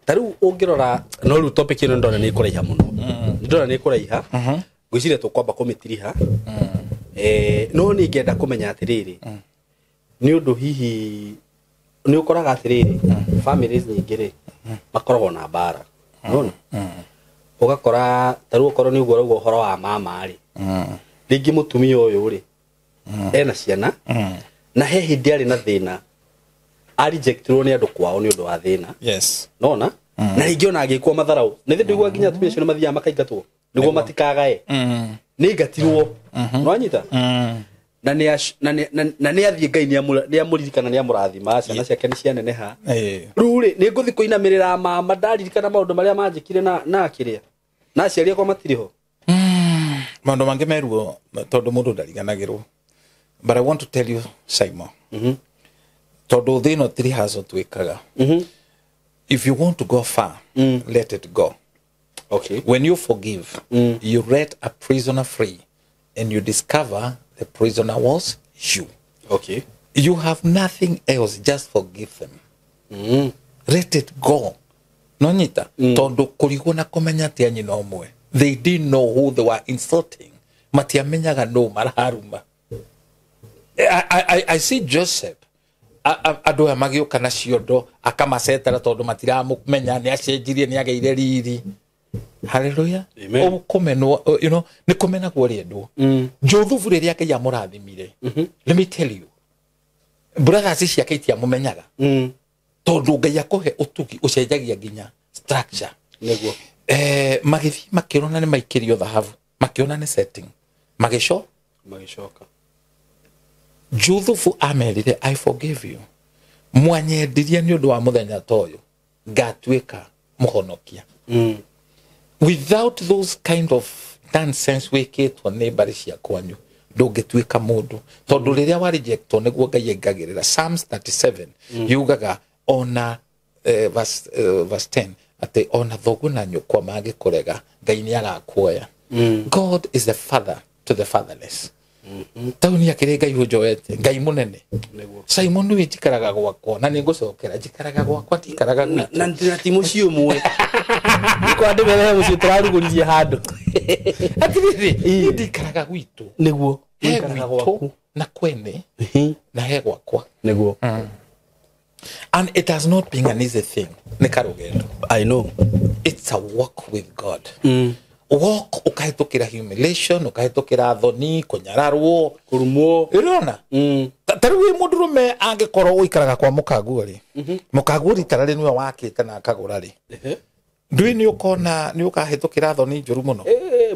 tariu ungirora no riu topic ino ndona ni kuraiha muno ndona ni kuraiha gwicire tukwamba kumitiriha no ni ngenda kumenya atiriri ni undu hihi ni ukoraga atiriri families nyingi ri makoragwo na bara nona ugakora tariu ukorwo ni uguo uguo horo wa mama ri ringi mutumia uyu ri ena ciana na he hindi ari na thina a rejectirwo ni andu kwao ni undu wa thina yes nona na ringi ona agikwo matharau ni ndigwa nginya atumia cio mathia makaingatwo niguo matikagae ni ngatirwo nwanyita na ni athie Ngai ni amuririkana ni amurathima ciana ciake ni cianeneha riu ri ni nguthi kuinamirira mama ndaririkana maundu maria manjikire na kiria na aciari akwa matiriho maundu mangi meruo tondu mundu ndariganagirwo but I want to tell you Simon tondu thino tiri hazo twikaga if you want to go far let it go Okay. When you forgive, you let a prisoner free, and you discover the prisoner was you. Okay. You have nothing else, just forgive them. Let it go. Nonyita, tondo kurigo na komenya tia nyina omwe. They didn't know who they were insulting. Matiamenyaga no marharuma. I see Joseph. Ado amagioka na ciondo akamasetera tondu matiramumenya ni acenjirie ni ageire riri. Hallelujah. Amen. O komeno, you know, ni komena gworiendo. Jothufu riria ke ya murathimire. Let me tell you. Brothers ici akaitia mumenyaga. Tondu Ngai akohe utugi ucenjagia nginya structure. Neguo. Magithi makirona ni maikirio thahabu. Makiona ni setting. Magishoka. Jothufu amerire, I forgive you. Mwanyendirie ni undu wa muthenya toyo. Ngatwika muhonokia. Without those kind of nonsense wikitwo ni mbari cia kwanyu ndungituika mundu tondu riria wa rejectwo niguo Ngai engagirira. Psalms 37 yugaga ona verse 10 ati ona thogu na nyukwa magikurega Ngai ni agakuoya. God is the father to the fatherless. Tauni akire Ngai ujoete Ngai munene. Simon we jikaraga gwakwa na ningocokera jikaraga gwakwa tikaraga gwitu na ndina mucio mwe kwa andu bere mucio turaruguririe handu atiriri ndikaraga gwitu niguo ndikaraga gwaku na kwene na he gwakwa niguo. And it has not been an easy thing. Nikarugendo. I know. It's a walk with God. Walk ukahitukira humiliation, ukahitukira thoni, kunyararwo, kurumwo. Irona? Tari wi mundu rume angikorwo uikaraga kwa mukagu ri. Mukagu ri tarari niwe wakite na akagura ri. Ndui ni ukona ni ukahitukira thoni njuru muno.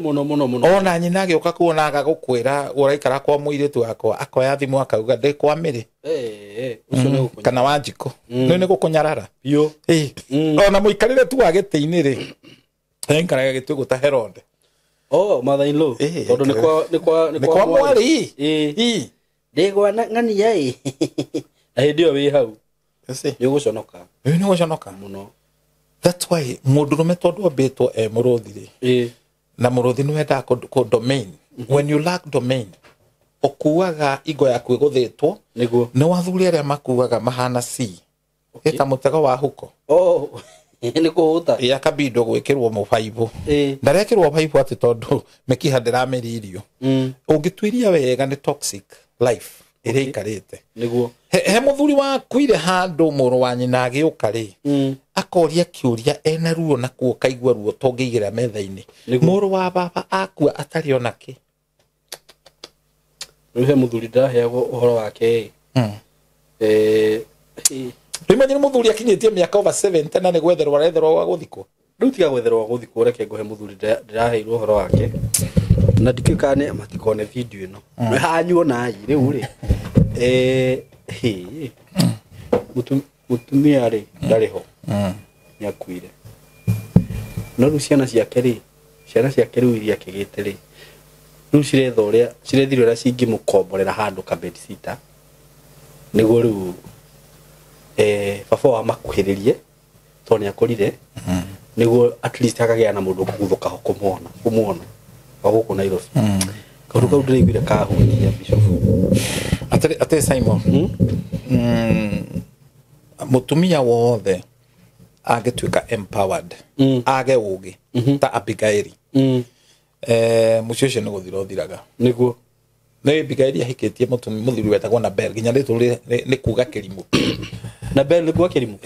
Muno. Ona nyina agioka kuona agagukwira uraikara kwa muiritu wakwa akoya thimu akauga ndi kwa miri. Ucio ni kana wanjiko. Ni gukunyarara. Yo. Ona muikarire tu agite-ini ri. Enkaraga gitu guta Herode. Mother-in-law. Tondu ni kwa mwari. Ndegwa ngani yai. Ahindio wi hau. Ni guconoka. Ni guconoka muno. That's why mundurume tondu obetwo muruthi ri. Na muruthi ni wenda ko domain. When you lack domain, okuaga igo yaku guthitwo. Niguo. Ni wathuri aria makuaga mahana si. Eta mutego wa huko. Ni kuhuta. Ya kabido gwikirwo mu baibu. Ndarekirwo baibu ati tondu mekiha ndiramiririo. Ungitwiria wega ni toxic life ire ikarite. Niguo. He muthuri wa kuire handu muru wa nyina agiuka ri. Akoria kiuria ena ruo na kuo kaigwa ruo tongigira metha-ini. Muru wa baba akua atari onaki. He muthuri ndaheagwo uhoro wake. Imagine muthuri akinyitie miaka over 70 na ni gwetherwa retherwa guthikwo. Riu tiga gwetherwa guthikwo reke nguhe muthuri ndiraheirwo uhoro wake. Na ndikikane matikone video ino. Hanyu na riu ri. Mutumia ri ndariho. Nyakuire. No riu ciana ciake riu iria kigite ri. Riu cirethire uria cingimukomborera handu ka bed sitter. Niguo riu baba wa makuhiririe toni akorire niguo at least akagea na mundu kuguthuka kumuona guku Nairobi. Kaundu kau ndiraiguire kahutia bishop ate Simon. Mutumia wothe agituika empowered age ugi ta Abigaili. Mucio ni guthiraga niguo ni Abigaili ahikitie muthuri wetagwo Nabel ginya ni kuga kirimu. Nabel ni kuga kirimu.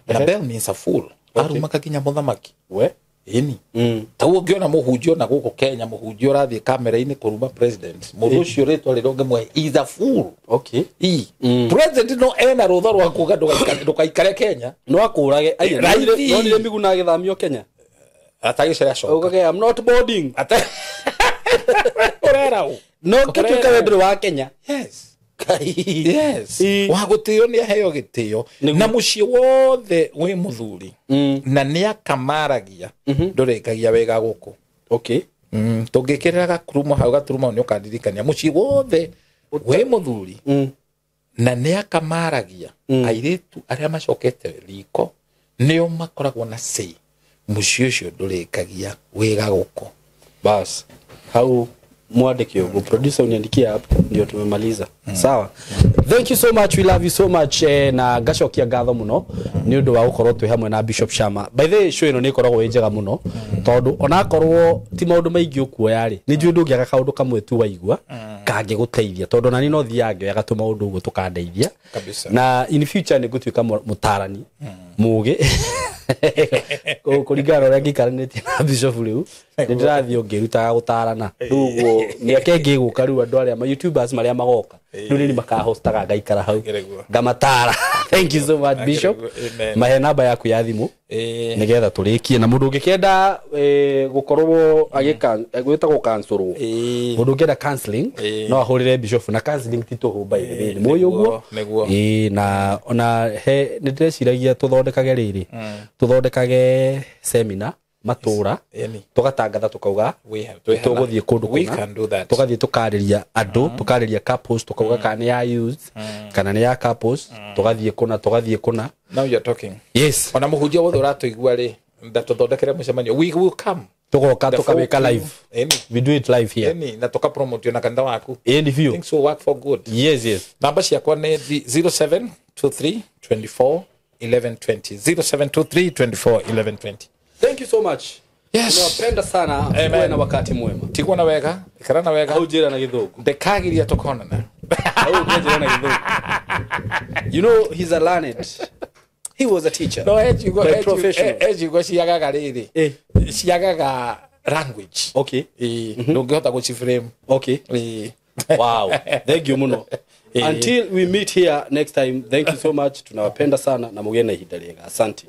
Nabel means a fool. Aruma kakinya muthamaki. We Tawo ungiona muhunjio na guku Kenya muhunjio rathi kamera-ini kuruma president. Mundu ucio ritwa rironge mwe is a fool. Okay. President no ena rutha rwa kuga ndukaikare Kenya. No akurage no ni miguna agithamio Kenya. Atagicera shoka. Okay, I'm not boarding. Orera. No kituka wendro wa Kenya. Yes. Yes. Wagutio ni aheo gitio na mucie wothe wi muthuri na ni akamaragia ndurekagia wega guku. Okay. Tungikiriraga kurumo hau gaturumo ni ukandirikania mucie wothe wi muthuri na ni akamaragia airitu aria macokete riko nio makoragwo na sei mucio ucio ndurikagia wiga guko bas hau mwandike ugo producer uniandikia hapo ndio tumemaliza sawa thank you so much we love you so much na gacokia ngatho muno ni undu wa gukorwo twi hamwe na Bishop Shama by the way show ino ni koragwo njega muno tondu ona korwo ti maundu maingi ukuoya ri ni njui ndungiaga kaundu kamwe tu waigua kange guteithia tondu nani no thiange yagatuma undu ugo tukandeithia na in future ni gutuika mutarani muge kuringana uria ngikaranĩtie na Bishop riu ndirathi ngirutaga gutarana ruguo niake ngiguka riu andu aria ma YouTubers maria magoka riu ni makahostaga ngaikara hau ngamatara thank you so much Bishop mahe namba yaku ya thimu nigetha turikie na mundu ngikenda gukorwo gwitagwo cancelwo mundu ngenda counseling no ahurire Bishop na counseling tituhu by the way moyo uguo na ona he ndireciragia tuthondekage riri tuthondekage seminar matura tugatangatha tukauga tuguthie kundu kuna tugathie tukariria andu tukariria couples tukauga kana ya youth kana ni ya couples tugathie kuna now you're talking yes ona muhunjia wothe uratuigua ri ndatuthondekere mucemanio we will come tugoka tukaweka live we do it live here na tuka promote na kanda waku things will work for good yes namba ciakwa ni 0723 24 1120 0723 24 1120 thank you so much yes tunapenda sana tuwe na wakati mwema tikuwa na wega ikara na wega au jira na githugu ndekagiria tukonana au jira na githugu you know he's a learned he was a teacher no as you go ciagaga riri ciagaga language okay ndungihota guciframe okay wow thank you muno until we meet here next time thank you so much tunawapenda sana na mugene ihinda riega asante